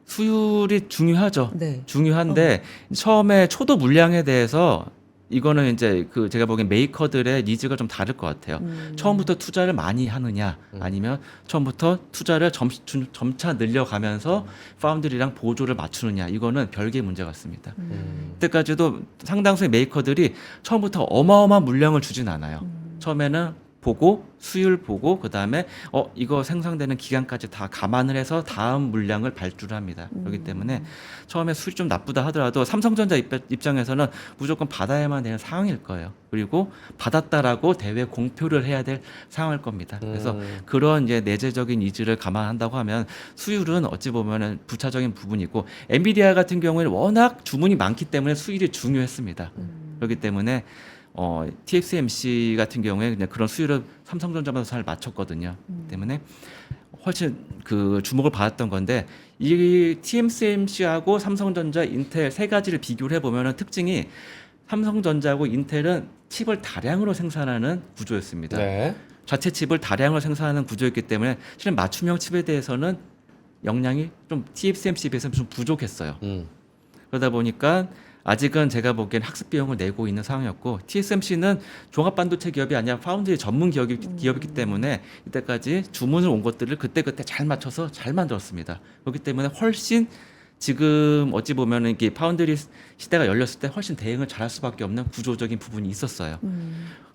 Speaker 4: 수율이 중요하죠.
Speaker 2: 네.
Speaker 4: 중요한데 처음에 초도 물량에 대해서 이거는 이제 그 제가 보기엔 메이커들의 니즈가 좀 다를 것 같아요. 처음부터 투자를 많이 하느냐, 아니면 처음부터 투자를 점차 늘려가면서 파운드리랑 보조를 맞추느냐, 이거는 별개의 문제 같습니다. 그때까지도 상당수의 메이커들이 처음부터 어마어마한 물량을 주진 않아요. 처음에는 보고 수율 보고 그다음에 이거 생산되는 기간까지 다 감안을 해서 다음 물량을 발주를 합니다. 그렇기 때문에 처음에 수율이 좀 나쁘다 하더라도 삼성전자 입장에서는 무조건 받아야만 되는 상황일 거예요. 그리고 받았다라고 대외 공표를 해야 될 상황일 겁니다. 그래서 그런 이제 내재적인 니즈를 감안한다고 하면 수율은 어찌 보면은 부차적인 부분이고, 엔비디아 같은 경우에는 워낙 주문이 많기 때문에 수율이 중요했습니다. 그렇기 때문에 TSMC 같은 경우에 그냥 그런 수율을 삼성전자보다 잘 맞췄거든요. 때문에 훨씬 그 주목을 받았던 건데, 이 TSMC하고 삼성전자, 인텔 세 가지를 비교를 해보면 특징이 삼성전자하고 인텔은 칩을 다량으로 생산하는 구조였습니다. 자체 칩을 다량으로 생산하는 구조였기 때문에 실은 맞춤형 칩에 대해서는 역량이 좀 TSMC에 비해서 좀 부족했어요. 그러다 보니까 아직은 제가 보기엔 학습 비용을 내고 있는 상황이었고, TSMC는 종합 반도체 기업이 아니라 파운드리 전문 기업이기 때문에 이때까지 주문을 온 것들을 그때그때 잘 맞춰서 잘 만들었습니다. 그렇기 때문에 훨씬 지금 어찌 보면은 이게 파운드리 시대가 열렸을 때 훨씬 대응을 잘할 수밖에 없는 구조적인 부분이 있었어요.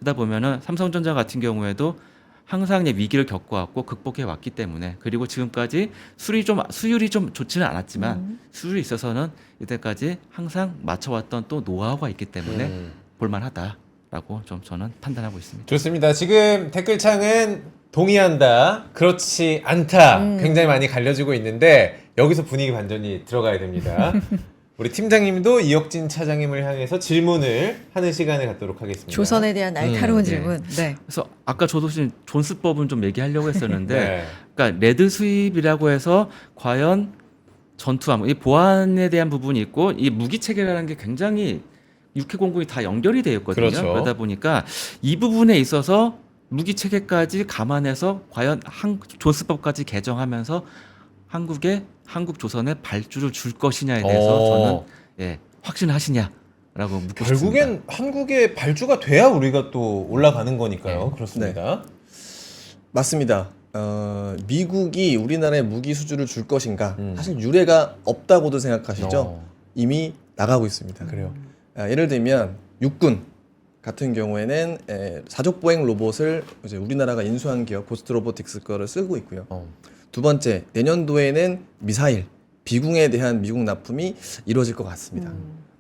Speaker 4: 그러다 보면은 삼성전자 같은 경우에도 항상 위기를 겪어왔고 극복해 왔기 때문에, 그리고 지금까지 수율이 좀 좋지는 않았지만 수율이 있어서는 이때까지 항상 맞춰왔던 또 노하우가 있기 때문에 볼만하다라고 좀 저는 판단하고 있습니다.
Speaker 1: 좋습니다. 지금 댓글창은 동의한다, 그렇지 않다 굉장히 많이 갈려지고 있는데 여기서 분위기 반전이 들어가야 됩니다. 우리 팀장님도 이혁진 차장님을 향해서 질문을 하는 시간을 갖도록 하겠습니다.
Speaker 2: 조선에 대한 날카로운 질문. 네.
Speaker 4: 그래서 아까 저도 존스법은 좀 얘기하려고 했었는데, 그러니까 레드 수입이라고 해서 과연 전투함, 이 보안에 대한 부분이 있고 이 무기 체계라는 게 굉장히 육해 공군이 다 연결이 되어 있거든요.
Speaker 1: 그렇죠.
Speaker 4: 그러다 보니까 이 부분에 있어서 무기 체계까지 감안해서 과연 존스법까지 개정하면서 한국 조선에 발주를 줄 것이냐에 대해서 저는 확신하시냐라고 묻고 싶습니다.
Speaker 1: 결국엔 한국의 발주가 돼야 우리가 또 올라가는 거니까요. 그렇습니다.
Speaker 3: 맞습니다. 미국이 우리나라에 무기 수주를 줄 것인가? 사실 유례가 없다고도 생각하시죠? 이미 나가고 있습니다.
Speaker 1: 그래요.
Speaker 3: 예를 들면 육군 같은 경우에는 사족 보행 로봇을 이제 우리나라가 인수한 기업 고스트 로보틱스 거를 쓰고 있고요. 두 번째, 내년도에는 미사일, 비궁에 대한 미국 납품이 이루어질 것 같습니다.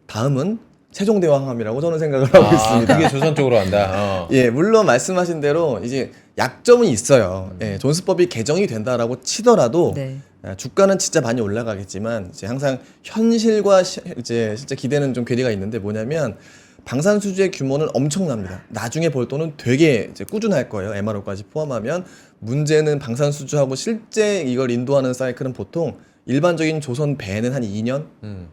Speaker 3: 다음은 세종대왕함이라고 저는 생각을 하고 있습니다.
Speaker 1: 그게 조선 쪽으로 간다.
Speaker 3: 예, 물론 말씀하신 대로 이제 약점은 있어요. 예, 존스법이 개정이 된다라고 치더라도
Speaker 2: 네.
Speaker 3: 주가는 진짜 많이 올라가겠지만 이제 항상 현실과 이제 진짜 기대는 좀 괴리가 있는데 뭐냐면 방산 수주의 규모는 엄청납니다. 나중에 벌 돈은 되게 이제 꾸준할 거예요. MRO까지 포함하면. 문제는 방산 수주하고 실제 이걸 인도하는 사이클은 보통 일반적인 조선 배는 한 2년,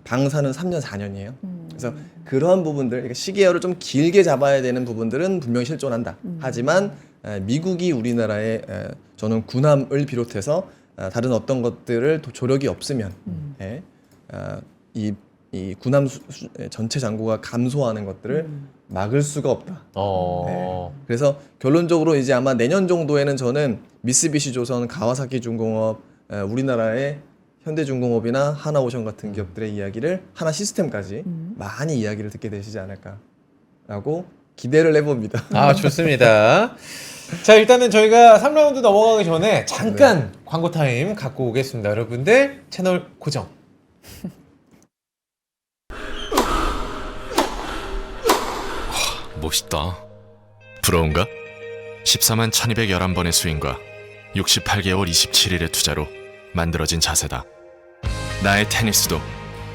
Speaker 3: 방산은 3년, 4년이에요. 그래서 그러한 부분들, 그러니까 시계열을 좀 길게 잡아야 되는 부분들은 분명히 실존한다. 하지만 미국이 우리나라에 저는 군함을 비롯해서 다른 어떤 것들을 조력이 없으면 이 군함 전체 잔고가 감소하는 것들을 막을 수가 없다. 그래서 결론적으로 이제 아마 내년 정도에는 저는 미쓰비시 조선, 가와사키 중공업, 우리나라의 현대중공업이나 하나오션 같은 기업들의 이야기를 하나 시스템까지 많이 이야기를 듣게 되시지 않을까라고 기대를 해봅니다.
Speaker 1: 아, 좋습니다. 자, 일단은 저희가 3라운드 넘어가기 전에 잠깐 광고 타임 갖고 오겠습니다. 여러분들 채널 고정.
Speaker 5: 멋있다. 부러운가? 14만 1211번의 스윙과 68개월 27일의 투자로 만들어진 자세다. 나의 테니스도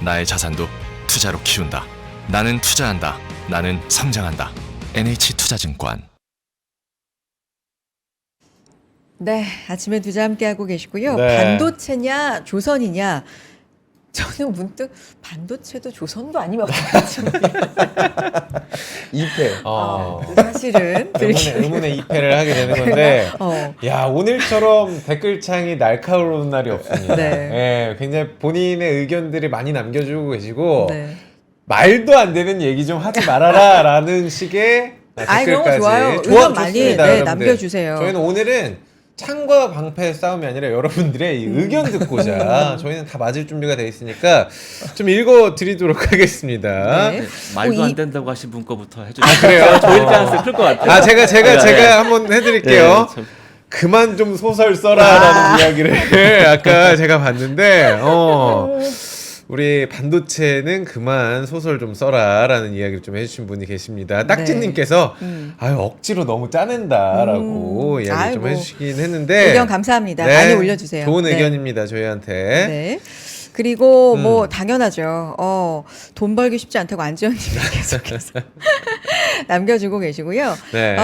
Speaker 5: 나의 자산도 투자로 키운다. 나는 투자한다. 나는 성장한다. NH투자증권.
Speaker 2: 네, 아침에 투자 함께하고 계시고요.
Speaker 1: 네.
Speaker 2: 반도체냐 조선이냐. 저는 문득 반도체도 조선도 아니면 어떡하지?
Speaker 3: 2패.
Speaker 2: 사실은
Speaker 1: 의문의 2패를 하게 되는 건데
Speaker 2: 어.
Speaker 1: 야, 오늘처럼 댓글창이 날카로운 날이 없습니다.
Speaker 2: 네.
Speaker 1: 예, 굉장히 본인의 의견들이 많이 남겨주고 계시고
Speaker 2: 네.
Speaker 1: 말도 안 되는 얘기 좀 하지 말아라 라는 식의
Speaker 2: 아이, 그런 거
Speaker 1: 댓글까지.
Speaker 2: 좋아요. 의견
Speaker 1: 좋습니다,
Speaker 2: 많이 네,
Speaker 1: 여러분들.
Speaker 2: 남겨주세요.
Speaker 1: 저희는 오늘은 창과 방패의 싸움이 아니라 여러분들의 이 의견 듣고자 저희는 다 맞을 준비가 돼 있으니까 좀 읽어드리도록 하겠습니다.
Speaker 2: 네.
Speaker 4: 말도
Speaker 2: 이-
Speaker 4: 안 된다고 하신 분 거부터 해주세요.
Speaker 1: 그래요?
Speaker 4: 조일 가능성이 클 것 같아요.
Speaker 1: 아, 제가
Speaker 4: 네.
Speaker 1: 한번 해드릴게요.
Speaker 4: 네, 참.
Speaker 1: 그만 좀 소설 써라라는 이야기를 아까 제가 봤는데 우리 반도체는 그만 소설 좀 써라라는 이야기를 좀 해주신 분이 계십니다. 딱지님께서 아유 억지로 너무 짜낸다라고 이야기 좀
Speaker 2: 아이고.
Speaker 1: 해주시긴 했는데
Speaker 2: 의견 감사합니다.
Speaker 1: 네,
Speaker 2: 많이 올려주세요.
Speaker 1: 좋은
Speaker 2: 네.
Speaker 1: 의견입니다 저희한테.
Speaker 2: 네. 그리고 뭐 당연하죠. 돈 벌기 쉽지 않다고 안지현님이 계속해서 남겨주고 계시고요.
Speaker 1: 네.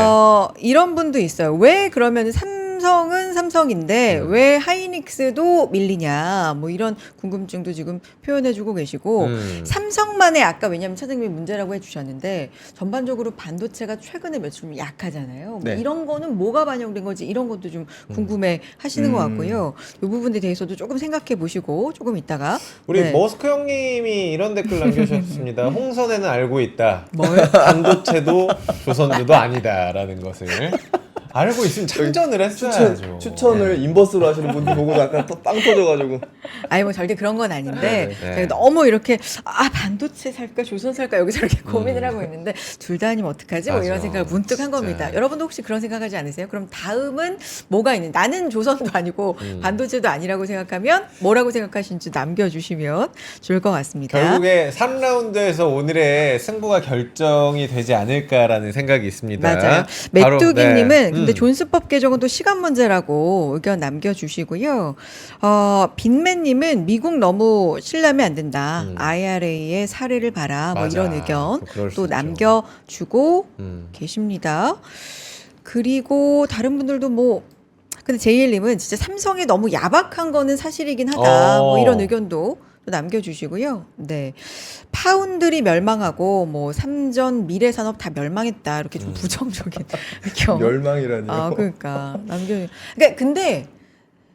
Speaker 2: 이런 분도 있어요. 왜 그러면 삼성은 삼성인데 왜 하이닉스도 밀리냐 뭐 이런 궁금증도 지금 표현해주고 계시고 삼성만의 아까 왜냐하면 차장님이 문제라고 해주셨는데 전반적으로 반도체가 최근에 매출이 약하잖아요. 뭐
Speaker 3: 네.
Speaker 2: 이런 거는 뭐가 반영된 건지 이런 것도 좀 궁금해 하시는 것 같고요. 이 부분에 대해서도 조금 생각해 보시고 조금 이따가
Speaker 1: 우리
Speaker 2: 네.
Speaker 1: 머스크 형님이 이런 댓글 남겨주셨습니다. 홍선에는 알고 있다.
Speaker 2: 뭘?
Speaker 1: 반도체도 조선주도 아니다라는 것을 알고 있으면 참전을 했어야죠.
Speaker 3: 추천을 인버스로 하시는 분들 보고 약간 또 빵 터져가지고.
Speaker 2: 아니 뭐 절대 그런 건 아닌데
Speaker 1: 네.
Speaker 2: 제가 너무 이렇게 반도체 살까 조선 살까 여기서 이렇게 고민을 하고 있는데 둘 다 아니면 어떡하지 뭐 이런
Speaker 1: 맞아.
Speaker 2: 생각을 문득 한
Speaker 1: 진짜.
Speaker 2: 겁니다. 여러분도 혹시 그런 생각하지 않으세요? 그럼 다음은 뭐가 있는? 나는 조선도 아니고 반도체도 아니라고 생각하면 뭐라고 생각하시는지 남겨주시면 좋을 것 같습니다.
Speaker 1: 결국에 3라운드에서 오늘의 승부가 결정이 되지 않을까라는 생각이 있습니다.
Speaker 2: 맞아요.
Speaker 1: 바로,
Speaker 2: 메뚜기님은
Speaker 1: 네.
Speaker 2: 근데 존스법 개정은 또 시간 문제라고 의견 남겨주시고요. 빈맨님은 미국 너무 신뢰하면 안 된다. IRA의 사례를 봐라. 뭐
Speaker 1: 맞아.
Speaker 2: 이런 의견
Speaker 1: 또 그럴 수
Speaker 2: 또
Speaker 1: 있죠.
Speaker 2: 남겨주고
Speaker 1: 음.
Speaker 2: 계십니다. 그리고 다른 분들도 뭐 근데 제이엘님은 진짜 삼성이 너무 야박한 거는 사실이긴 하다. 뭐 이런 의견도 또 남겨주시고요. 네, 파운드리 멸망하고 뭐 삼전 미래산업 다 멸망했다 이렇게 좀 부정적인 의견.
Speaker 3: 멸망이라니요.
Speaker 2: 아, 그러니까 그러니까 근데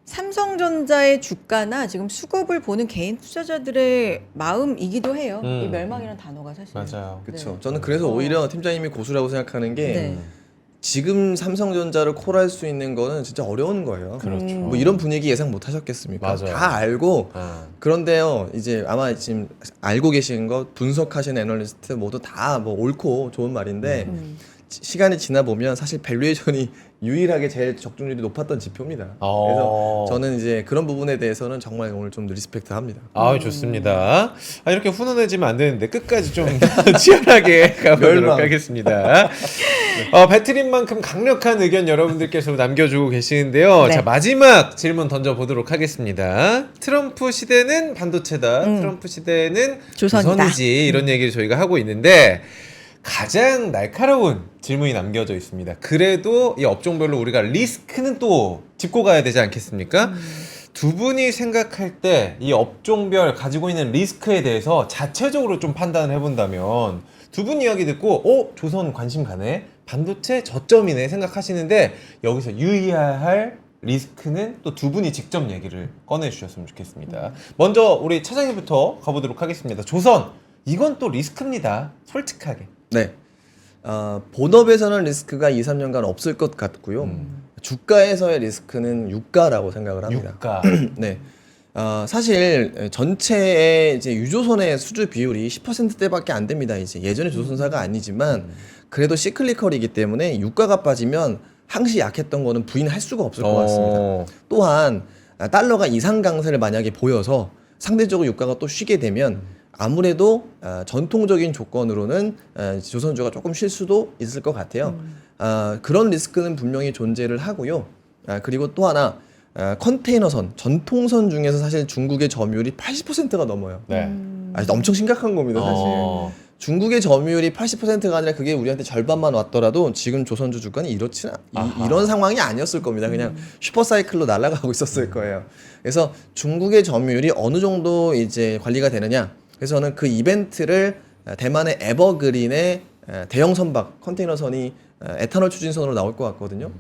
Speaker 2: 삼성전자의 주가나 지금 수급을 보는 개인 투자자들의 마음이기도 해요. 이 멸망이라는 단어가 사실.
Speaker 1: 맞아요.
Speaker 3: 그렇죠.
Speaker 2: 네.
Speaker 3: 저는 그래서 오히려 팀장님이 고수라고 생각하는 게
Speaker 2: 네.
Speaker 3: 지금 삼성전자를 콜할 수 있는 거는 진짜 어려운 거예요.
Speaker 1: 그렇죠.
Speaker 3: 뭐 이런 분위기 예상 못 하셨겠습니까?
Speaker 1: 맞아요.
Speaker 3: 다 알고
Speaker 1: 어.
Speaker 3: 그런데요, 이제 아마 지금 알고 계신 거 분석하시는 애널리스트 모두 다 뭐 옳고 좋은 말인데 시간이 지나 보면 사실 밸류에이션이 유일하게 제일 적중률이 높았던 지표입니다. 그래서 저는 이제 그런 부분에 대해서는 정말 오늘 좀 리스펙트합니다.
Speaker 1: 아, 좋습니다. 아, 이렇게 훈훈해지면 안 되는데 끝까지 좀 치열하게 가보도록
Speaker 3: 멸망.
Speaker 1: 하겠습니다. 배틀인 만큼 강력한 의견 여러분들께서 남겨주고 계시는데요.
Speaker 2: 네.
Speaker 1: 자, 마지막 질문 던져보도록 하겠습니다. 트럼프 시대는 반도체다. 트럼프 시대는
Speaker 2: 조선이다.
Speaker 1: 조선이지. 이런 얘기를 저희가 하고 있는데 가장 날카로운 질문이 남겨져 있습니다. 그래도 이 업종별로 우리가 리스크는 또 짚고 가야 되지 않겠습니까? 두 분이 생각할 때 이 업종별 가지고 있는 리스크에 대해서 자체적으로 좀 판단을 해본다면 두 분 이야기 듣고 조선 관심 가네? 반도체 저점이네 생각하시는데 여기서 유의해야 할 리스크는 또 두 분이 직접 얘기를 꺼내주셨으면 좋겠습니다. 먼저 우리 차장님부터 가보도록 하겠습니다. 조선, 이건 또 리스크입니다. 솔직하게.
Speaker 3: 네. 본업에서는 리스크가 2, 3년간 없을 것 같고요. 주가에서의 리스크는 유가라고 생각을 합니다.
Speaker 1: 유가.
Speaker 3: 네. 사실 전체의 이제 유조선의 수주 비율이 10%대밖에 안 됩니다. 이제 예전에 조선사가 아니지만 그래도 시클리컬이기 때문에 유가가 빠지면 항시 약했던 거는 부인할 수가 없을 것 같습니다. 또한 달러가 이상 강세를 만약에 보여서 상대적으로 유가가 또 쉬게 되면 아무래도 전통적인 조건으로는 조선주가 조금 쉴 수도 있을 것 같아요. 그런 리스크는 분명히 존재를 하고요. 그리고 또 하나 컨테이너선, 전통선 중에서 사실 중국의 점유율이 80%가 넘어요.
Speaker 1: 네.
Speaker 3: 엄청 심각한 겁니다, 사실. 중국의 점유율이 80%가 아니라 그게 우리한테 절반만 왔더라도 지금 조선주 주가는 이런 상황이 아니었을 겁니다. 그냥 슈퍼사이클로 날아가고 있었을 거예요. 그래서 중국의 점유율이 어느 정도 이제 관리가 되느냐. 그래서 저는 그 이벤트를 대만의 에버그린의 대형 선박 컨테이너선이 에탄올 추진선으로 나올 것 같거든요.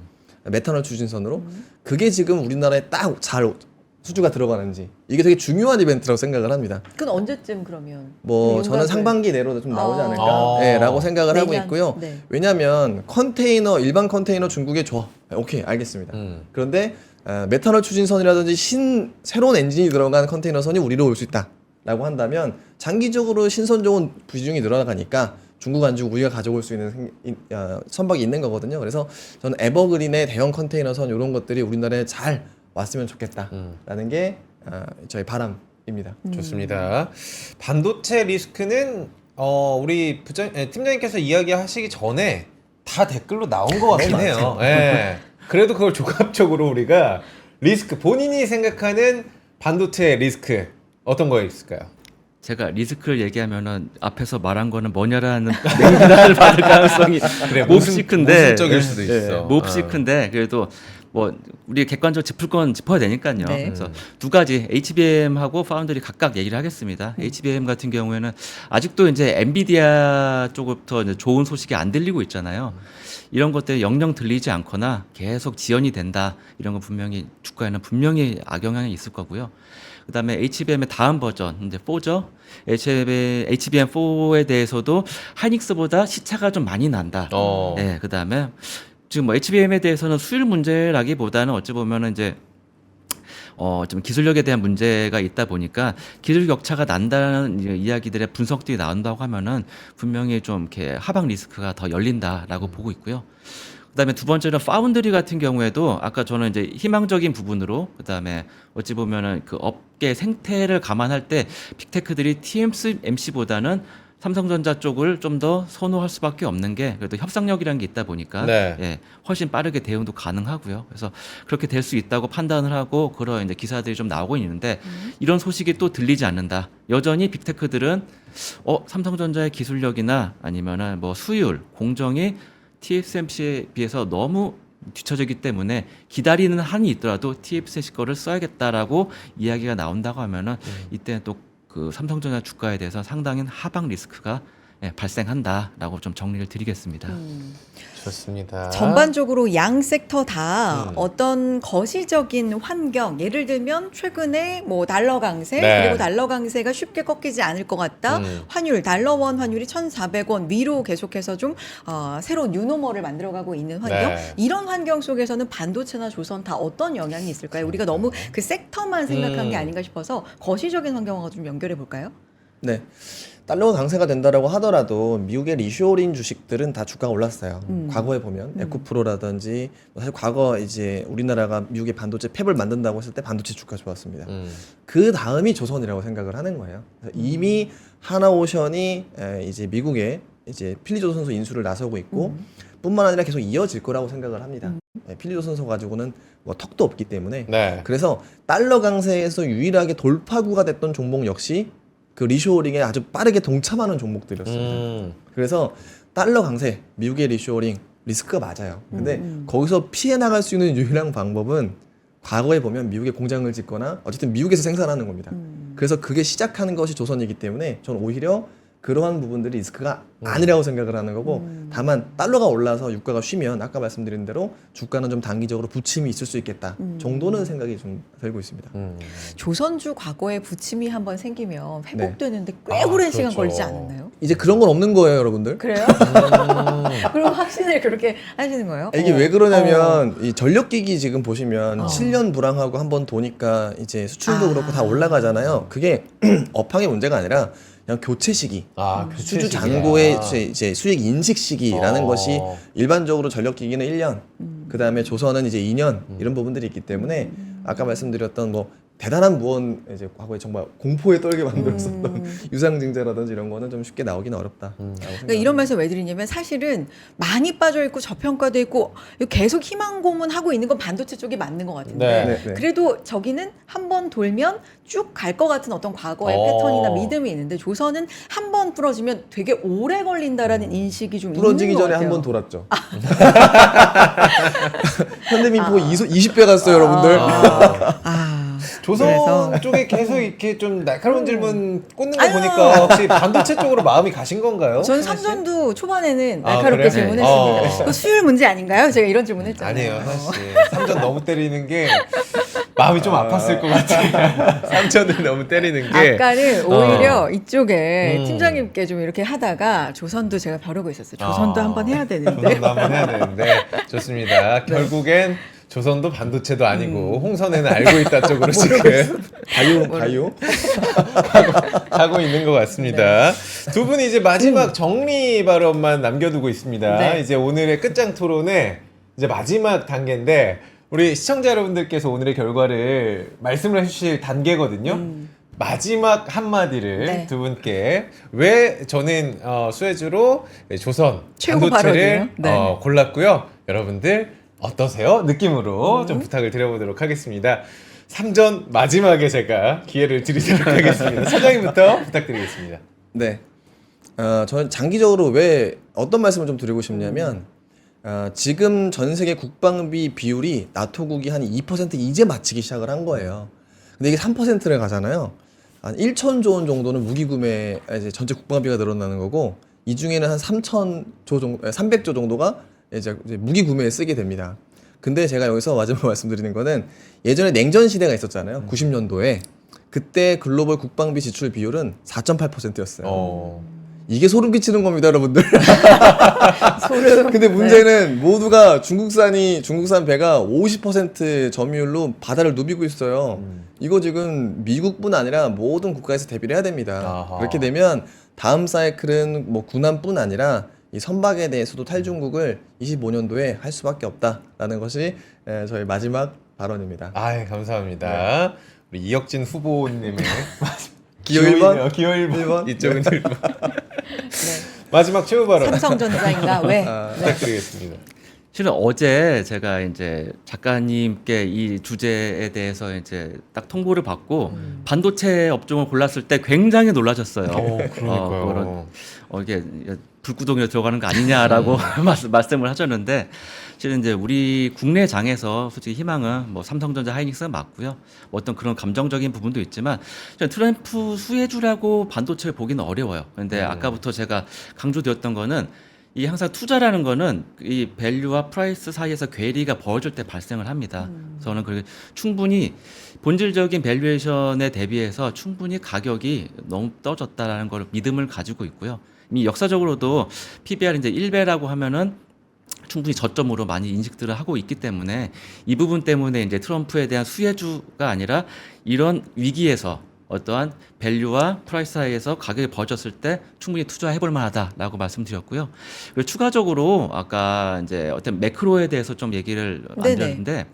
Speaker 3: 메탄올 추진선으로. 그게 지금 우리나라에 딱 잘 수주가 들어가는지 이게 되게 중요한 이벤트라고 생각을 합니다.
Speaker 2: 그건 언제쯤 그러면?
Speaker 3: 뭐 저는 상반기 내로 좀 나오지 않을까 네, 라고 생각을 하고
Speaker 2: 내년.
Speaker 3: 있고요.
Speaker 2: 네.
Speaker 3: 왜냐하면 일반 컨테이너 중국에 줘. 오케이, 알겠습니다. 그런데 메탄올 추진선이라든지 새로운 엔진이 들어간 컨테이너선이 우리로 올 수 있다라고 한다면 장기적으로 신선종은 비중이 늘어나가니까 중국 안 주고 우리가 가져올 수 있는 선박이 있는 거거든요. 그래서 저는 에버그린의 대형 컨테이너선 이런 것들이 우리나라에 잘 왔으면 좋겠다라는 게 저희 바람입니다.
Speaker 1: 좋습니다. 반도체 리스크는 우리 팀장님께서 이야기하시기 전에 다 댓글로 나온 것 같긴 해요. 예. 그래도 그걸 종합적으로 우리가 리스크, 본인이 생각하는 반도체 리스크 어떤 거 있을까요?
Speaker 4: 제가 리스크를 얘기하면은 앞에서 말한 거는 뭐냐라는 냉담을 받을 가능성이
Speaker 1: 그래,
Speaker 4: 몹시 큰데
Speaker 1: 모순적일 수도 있어.
Speaker 4: 몹시 큰데 그래도 뭐 우리 객관적으로 짚을 건 짚어야 되니까요.
Speaker 2: 네.
Speaker 4: 그래서 두 가지 HBM하고 파운드리 각각 얘기를 하겠습니다. HBM 같은 경우에는 아직도 이제 엔비디아 쪽부터 이제 좋은 소식이 안 들리고 있잖아요. 이런 것들이 영영 들리지 않거나 계속 지연이 된다. 이런 거 분명히 주가에는 분명히 악영향이 있을 거고요. 그다음에 HBM의 다음 버전 이제 4죠. HBM4에 대해서도 하이닉스보다 시차가 좀 많이 난다. 네, 그다음에 지금 뭐 HBM에 대해서는 수율 문제라기보다는 어찌 보면은 이제 좀 기술력에 대한 문제가 있다 보니까 기술 격차가 난다는 이야기들의 분석들이 나온다고 하면은 분명히 좀 이렇게 하방 리스크가 더 열린다라고 보고 있고요. 그다음에 두 번째는 파운드리 같은 경우에도 아까 저는 이제 희망적인 부분으로 그다음에 어찌 보면은 그 업계 생태를 감안할 때 빅테크들이 TSMC보다는 삼성전자 쪽을 좀 더 선호할 수밖에 없는 게 그래도 협상력이라는 게 있다 보니까
Speaker 1: 네.
Speaker 4: 예, 훨씬 빠르게 대응도 가능하고요. 그래서 그렇게 될 수 있다고 판단을 하고 그런 이제 기사들이 좀 나오고 있는데 이런 소식이 또 들리지 않는다. 여전히 빅테크들은 삼성전자의 기술력이나 아니면은 뭐 수율, 공정이 TSMC에 비해서 너무 뒤처지기 때문에 기다리는 한이 있더라도 TSMC 거를 써야겠다라고 이야기가 나온다고 하면은 이때는 또 그 삼성전자 주가에 대해서 상당히 하방 리스크가 발생한다라고 좀 정리를 드리겠습니다.
Speaker 1: 좋습니다.
Speaker 2: 전반적으로 양 섹터 다 어떤 거시적인 환경, 예를 들면 최근에 뭐 달러 강세,
Speaker 1: 네.
Speaker 2: 그리고 달러 강세가 쉽게 꺾이지 않을 것 같다. 환율, 달러원 환율이 1,400원 위로 계속해서 좀 새로운 뉴노멀을 만들어가고 있는 환경.
Speaker 1: 네.
Speaker 2: 이런 환경 속에서는 반도체나 조선 다 어떤 영향이 있을까요? 우리가 너무 그 섹터만 생각한 게 아닌가 싶어서 거시적인 환경과 좀 연결해 볼까요?
Speaker 3: 네. 달러 강세가 된다라고 하더라도 미국의 리쇼어링 주식들은 다 주가가 올랐어요. 과거에 보면 에코프로라든지 사실 과거 이제 우리나라가 미국의 반도체 팹을 만든다고 했을 때 반도체 주가 좋았습니다. 그 다음이 조선이라고 생각을 하는 거예요. 그래서 이미 하나오션이 이제 미국에 이제 필리조선소 인수를 나서고 있고 뿐만 아니라 계속 이어질 거라고 생각을 합니다. 필리조선소 가지고는 뭐 턱도 없기 때문에
Speaker 1: 네.
Speaker 3: 그래서 달러 강세에서 유일하게 돌파구가 됐던 종목 역시 그 리쇼어링에 아주 빠르게 동참하는 종목들이었습니다. 그래서 달러 강세, 미국의 리쇼어링 리스크가 맞아요. 근데 거기서 피해 나갈 수 있는 유일한 방법은 과거에 보면 미국에 공장을 짓거나 어쨌든 미국에서 생산하는 겁니다. 그래서 그게 시작하는 것이 조선이기 때문에 저는 오히려 그러한 부분들이 리스크가 아니라고 생각을 하는 거고 다만 달러가 올라서 유가가 쉬면 아까 말씀드린 대로 주가는 좀 단기적으로 부침이 있을 수 있겠다 정도는 생각이 좀 들고 있습니다.
Speaker 2: 조선주 과거에 부침이 한번 생기면 회복되는데 꽤 오랜 시간
Speaker 1: 그렇죠.
Speaker 2: 걸리지 않았나요?
Speaker 3: 이제 그런 건 없는 거예요, 여러분들.
Speaker 2: 그래요? 그럼 확신을 그렇게 하시는 거예요?
Speaker 3: 이게 왜 그러냐면 이 전력기기 지금 보시면 7년 불황하고 한번 도니까 이제 수출도 그렇고 다 올라가잖아요. 그게 업황의 문제가 아니라 그냥 교체 시기,
Speaker 1: 교체
Speaker 3: 수주
Speaker 1: 시기야.
Speaker 3: 잔고의 이제 수익 인식 시기라는
Speaker 1: 어.
Speaker 3: 것이 일반적으로 전력기기는 1년, 그 다음에 조선은 이제 2년 이런 부분들이 있기 때문에 아까 말씀드렸던 뭐 대단한 무언 이제 과거에 정말 공포에 떨게 만들었었던 유상증자라든지 이런 거는 좀 쉽게 나오기는 어렵다.
Speaker 2: 그러니까 이런 말씀 왜 드리냐면 사실은 많이 빠져 있고 저평가돼 있고 계속 희망 고문하고 있는 건 반도체 쪽이 맞는 것 같은데
Speaker 1: 네.
Speaker 3: 네.
Speaker 2: 그래도 저기는 한 번 돌면 쭉 갈 것 같은 어떤 과거의 패턴이나 믿음이 있는데 조선은 한 번 부러지면 되게 오래 걸린다라는 인식이 좀
Speaker 3: 부러지기
Speaker 2: 있는 것
Speaker 3: 전에
Speaker 2: 같아요.
Speaker 3: 한 번 돌았죠. 현대민포 20배 갔어요, 여러분들.
Speaker 1: 조선
Speaker 2: 그래서.
Speaker 1: 쪽에 계속 이렇게 좀 날카로운 질문 꽂는 거
Speaker 2: 아유.
Speaker 1: 보니까 혹시 반도체 쪽으로 마음이 가신 건가요?
Speaker 2: 전
Speaker 1: 사실?
Speaker 2: 삼전도 초반에는
Speaker 1: 아,
Speaker 2: 날카롭게
Speaker 1: 그래요?
Speaker 2: 질문했습니다.
Speaker 1: 어.
Speaker 2: 그 수율 문제 아닌가요? 제가 이런 질문했잖아요.
Speaker 1: 아니에요, 사실. 3전 너무 때리는 게 마음이 좀 아팠을 것 같아요.
Speaker 3: 3천을 너무 때리는 게
Speaker 2: 아까는 오히려 이쪽에
Speaker 1: 음.
Speaker 2: 팀장님께 좀 이렇게 하다가 조선도 제가 벼르고 있었어요. 조선도 한번 해야 되는데.
Speaker 1: 조선도 한번 해야 되는데 좋습니다. 결국엔 조선도 반도체도 아니고 홍선에는 알고 있다 쪽으로 지금
Speaker 3: 가요.
Speaker 1: 가고 있는 것 같습니다. 두 분이 이제 마지막 정리 발언만 남겨두고 있습니다.
Speaker 2: 네.
Speaker 1: 이제 오늘의 끝장 토론의 이제 마지막 단계인데 우리 시청자 여러분들께서 오늘의 결과를 말씀을 해주실 단계거든요. 마지막 한마디를
Speaker 2: 네.
Speaker 1: 두 분께 왜 저는 수혜주로 조선
Speaker 2: 최고
Speaker 1: 반도체를
Speaker 2: 발언이에요. 네.
Speaker 1: 골랐고요. 여러분들 어떠세요? 느낌으로 좀 부탁을 드려보도록 하겠습니다. 3전 마지막에 제가 기회를 드리도록 하겠습니다. 사장님부터 부탁드리겠습니다.
Speaker 3: 네. 저는 장기적으로 왜 어떤 말씀을 좀 드리고 싶냐면 지금 전 세계 국방비 비율이 나토국이 한 2% 이제 맞추기 시작을 한 거예요. 근데 이게 3%를 가잖아요. 한 1,000조 원 정도는 무기 구매 이제 전체 국방비가 늘어나는 거고 이 중에는 한 300조 정도가 이제 무기 구매에 쓰게 됩니다. 근데 제가 여기서 마지막 말씀드리는 거는 예전에 냉전 시대가 있었잖아요. 90년도에 그때 글로벌 국방비 지출 비율은 4.8%였어요. 이게 소름 끼치는 겁니다, 여러분들.
Speaker 2: 소름.
Speaker 3: 근데 문제는 모두가 중국산 배가 50% 점유율로 바다를 누비고 있어요. 이거 지금 미국뿐 아니라 모든 국가에서 대비를 해야 됩니다.
Speaker 1: 아하.
Speaker 3: 그렇게 되면 다음 사이클은 뭐 군함뿐 아니라 이 선박에 대해서도 탈중국을 25년도에 할 수밖에 없다라는 것이 저희 마지막 발언입니다.
Speaker 1: 아, 감사합니다. 우리 이혁진 후보님의
Speaker 3: 기호 1번?
Speaker 1: 기호 1번.
Speaker 3: 1번?
Speaker 1: 이쪽은 1번. 마지막 최후 발언
Speaker 2: 삼성전자인가 왜?
Speaker 1: 부탁드리겠습니다.
Speaker 4: 실은 어제 제가 이제 작가님께 이 주제에 대해서 이제 딱 통보를 받고 반도체 업종을 골랐을 때 굉장히 놀라셨어요.
Speaker 1: 그러니까요.
Speaker 4: 이게 불구덩이에 들어가는 거 아니냐라고 말씀을 하셨는데 실은 이제 우리 국내 장에서 솔직히 희망은 뭐 삼성전자, 하이닉스가 맞고요. 뭐 어떤 그런 감정적인 부분도 있지만 저는 트럼프 수혜주라고 반도체를 보기는 어려워요. 그런데 아까부터 제가 강조드렸던 거는 이 항상 투자라는 거는 이 밸류와 프라이스 사이에서 괴리가 벌어질 때 발생을 합니다. 저는 그 충분히 본질적인 밸류에이션에 대비해서 충분히 가격이 너무 떨어졌다라는 걸 믿음을 가지고 있고요. 이미 역사적으로도 PBR 이제 1배라고 하면은 충분히 저점으로 많이 인식들을 하고 있기 때문에 이 부분 때문에 이제 트럼프에 대한 수혜주가 아니라 이런 위기에서 어떠한 밸류와 프라이스 사이에서 가격이 벌어졌을 때 충분히 투자해볼 만하다라고 말씀드렸고요. 그리고 추가적으로 아까 이제 어떤 매크로에 대해서 좀 얘기를 안
Speaker 2: 네네.
Speaker 4: 드렸는데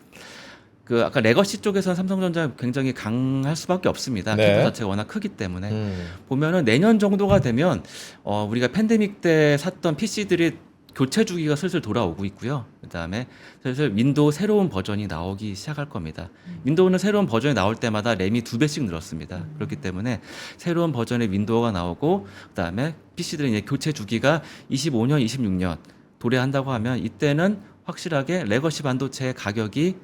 Speaker 4: 그 아까 레거시 쪽에서는 삼성전자 굉장히 강할 수밖에 없습니다.
Speaker 1: 네.
Speaker 4: 규모 자체가 워낙 크기 때문에 보면은 내년 정도가 되면 우리가 팬데믹 때 샀던 PC들이 교체 주기가 슬슬 돌아오고 있고요. 그다음에 슬슬 윈도우 새로운 버전이 나오기 시작할 겁니다. 윈도우는 새로운 버전이 나올 때마다 램이 2배씩 늘었습니다. 그렇기 때문에 새로운 버전의 윈도우가 나오고 그다음에 PC들은 이제 교체 주기가 25년, 26년 도래한다고 하면 이때는 확실하게 레거시 반도체의 가격이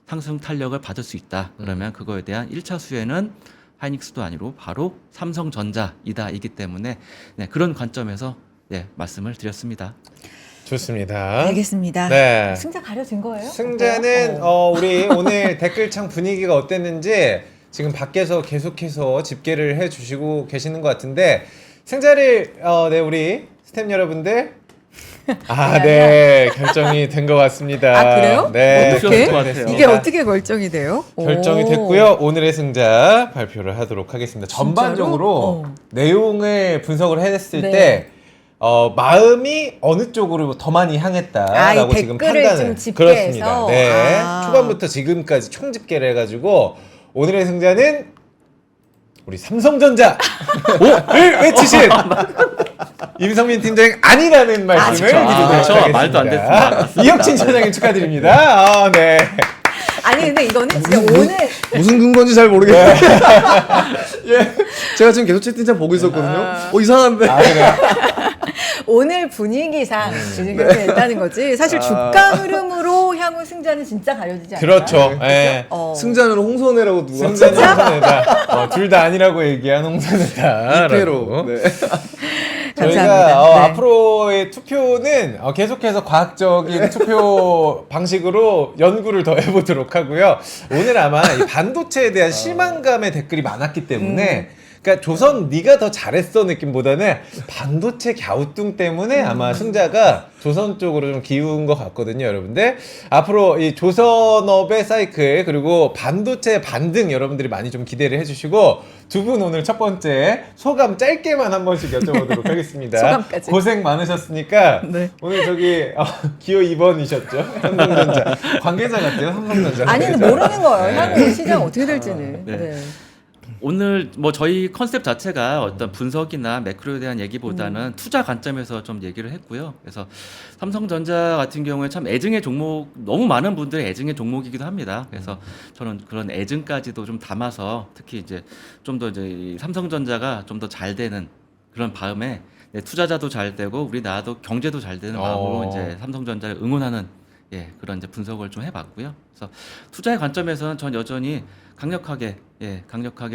Speaker 4: 상승 탄력을 받을 수 있다. 그러면 그거에 대한 1차 수혜는 하이닉스도 아니고 바로 삼성전자이기 때문에 네, 그런 관점에서 네, 말씀을 드렸습니다.
Speaker 1: 좋습니다.
Speaker 2: 알겠습니다.
Speaker 1: 네.
Speaker 2: 승자 가려진 거예요?
Speaker 1: 승자는
Speaker 2: 어때요?
Speaker 1: 우리 오늘 댓글창 분위기가 어땠는지 지금 밖에서 계속해서 집계를 해주시고 계시는 것 같은데 승자를 네 우리 스태프 여러분들 네 결정이 된 것 같습니다.
Speaker 2: 아, 그래요?
Speaker 1: 네,
Speaker 2: 어떻게?
Speaker 4: 결정이 됐습니다.
Speaker 2: 이게 어떻게 결정이 돼요?
Speaker 1: 결정이
Speaker 2: 오.
Speaker 1: 됐고요. 오늘의 승자 발표를 하도록 하겠습니다. 전반적으로 내용을 분석을 했을
Speaker 2: 네.
Speaker 1: 때 마음이 어느 쪽으로 더 많이 향했다라고
Speaker 2: 이
Speaker 1: 지금
Speaker 2: 댓글을
Speaker 1: 판단을
Speaker 2: 좀 집계해서?
Speaker 1: 그렇습니다. 네.
Speaker 2: 아.
Speaker 1: 초반부터 지금까지 총 집계를 해가지고 오늘의 승자는 우리 삼성전자 를 외치신 임성민 팀장이 아니라는 말씀을 드리도록
Speaker 4: 그렇죠.
Speaker 1: 하겠습니다.
Speaker 4: 말도 안 됐습니다.
Speaker 1: 이혁진 차장님 축하드립니다. 네.
Speaker 2: 아니 근데 이거는 진짜 오늘
Speaker 3: 무슨 근거인지 잘 모르겠어요. 예. 제가 지금 계속 채팅창 보고 있었거든요. 이상한데.
Speaker 1: 그래요?
Speaker 2: 오늘 분위기상 지금 그렇게 됐다는 거지. 사실 주가 흐름으로 향후 승자는 진짜 가려지지 않아요.
Speaker 1: 그렇죠. 예.
Speaker 3: 승자는 홍선혜라고 누가
Speaker 1: 승자는 홍선혜다. 둘 다 아니라고 얘기한 홍선혜다.
Speaker 3: 이패로. 네.
Speaker 1: 저희가
Speaker 2: 감사합니다. 네.
Speaker 1: 앞으로의 투표는 계속해서 과학적인 투표 방식으로 연구를 더 해보도록 하고요. 오늘 아마 이 반도체에 대한 실망감의 댓글이 많았기 때문에 그러니까 조선 네가 더 잘했어 느낌보다는 반도체 갸우뚱 때문에 아마 승자가 조선 쪽으로 좀 기운 것 같거든요, 여러분들. 앞으로 이 조선업의 사이클 그리고 반도체 반등 여러분들이 많이 좀 기대를 해주시고 두 분 오늘 첫 번째 소감 짧게만 한 번씩 여쭤보도록 하겠습니다.
Speaker 2: 소감까지.
Speaker 1: 고생 많으셨으니까
Speaker 2: 네.
Speaker 1: 오늘 저기 기호 2번이셨죠? 삼성전자 관계자 같아요, 삼성전자.
Speaker 2: 아니 근데 모르는 거예요. 향후 시장 어떻게 될지는.
Speaker 4: 네.
Speaker 2: 네.
Speaker 4: 오늘 뭐 저희 컨셉 자체가 어떤 분석이나 매크로에 대한 얘기보다는 투자 관점에서 좀 얘기를 했고요. 그래서 삼성전자 같은 경우에 참 애증의 종목, 너무 많은 분들의 애증의 종목이기도 합니다. 그래서 저는 그런 애증까지도 좀 담아서 특히 이제 좀 더 이제 이 삼성전자가 좀 더 잘 되는 그런 마음에 네, 투자자도 잘 되고 우리나라도 경제도 잘 되는 마음으로 이제 삼성전자를 응원하는 그런 이제 분석을 좀 해봤고요. 그래서 투자의 관점에서는 전 여전히 강력하게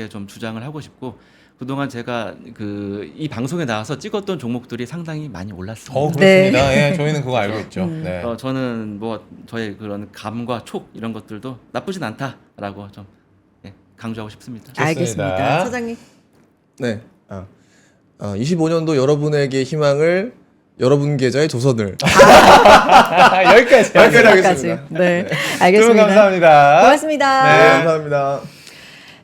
Speaker 4: 좀 주장을 하고 싶고 그동안 제가 이 방송에 나와서 찍었던 종목들이 상당히 많이 올랐습니다.
Speaker 1: 그렇습니다. 예, 저희는 그거 알고 있죠. 네.
Speaker 4: 저는 뭐 저의 그런 감과 촉 이런 것들도 나쁘진 않다라고 좀 강조하고 싶습니다.
Speaker 2: 알겠습니다. 사장님.
Speaker 3: 네. 25년도 여러분에게 희망을 여러분 계좌에 조선을.
Speaker 1: 여기까지
Speaker 3: 하겠습니다.
Speaker 2: 네.
Speaker 1: 두분
Speaker 2: 알겠습니다.
Speaker 1: 감사합니다.
Speaker 2: 고맙습니다.
Speaker 3: 네, 감사합니다.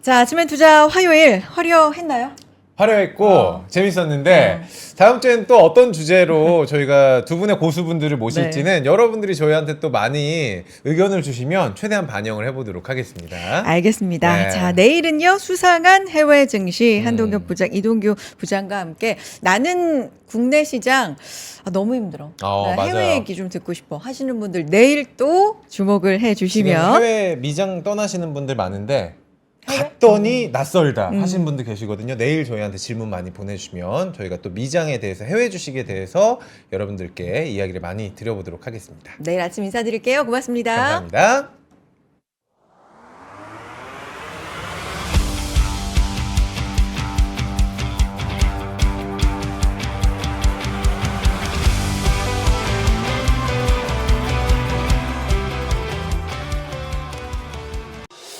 Speaker 2: 자, 아침엔 투자 화요일 화려했나요?
Speaker 1: 화려했고 재밌었는데 다음 주엔 또 어떤 주제로 저희가 두 분의 고수분들을 모실지는 여러분들이 저희한테 또 많이 의견을 주시면 최대한 반영을 해보도록 하겠습니다.
Speaker 2: 알겠습니다.
Speaker 1: 네.
Speaker 2: 자, 내일은요 수상한 해외 증시 한동규 부장, 이동규 부장과 함께 나는 국내 시장 너무 힘들어. 나
Speaker 1: 맞아요.
Speaker 2: 해외 얘기 좀 듣고 싶어 하시는 분들 내일 또 주목을
Speaker 1: 지금
Speaker 2: 해주시면
Speaker 1: 해외 미장 떠나시는 분들 많은데 갔더니 낯설다 하신 분들 계시거든요. 내일 저희한테 질문 많이 보내주시면 저희가 또 미장에 대해서, 해외 주식에 대해서 여러분들께 이야기를 많이 드려보도록 하겠습니다.
Speaker 2: 내일 아침 인사드릴게요. 고맙습니다.
Speaker 1: 감사합니다.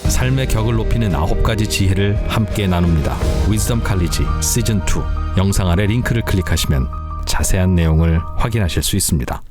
Speaker 6: 삶의 격을 높이는 9가지 지혜를 함께 나눕니다. 위즈덤 칼리지 시즌 2 영상 아래 링크를 클릭하시면 자세한 내용을 확인하실 수 있습니다.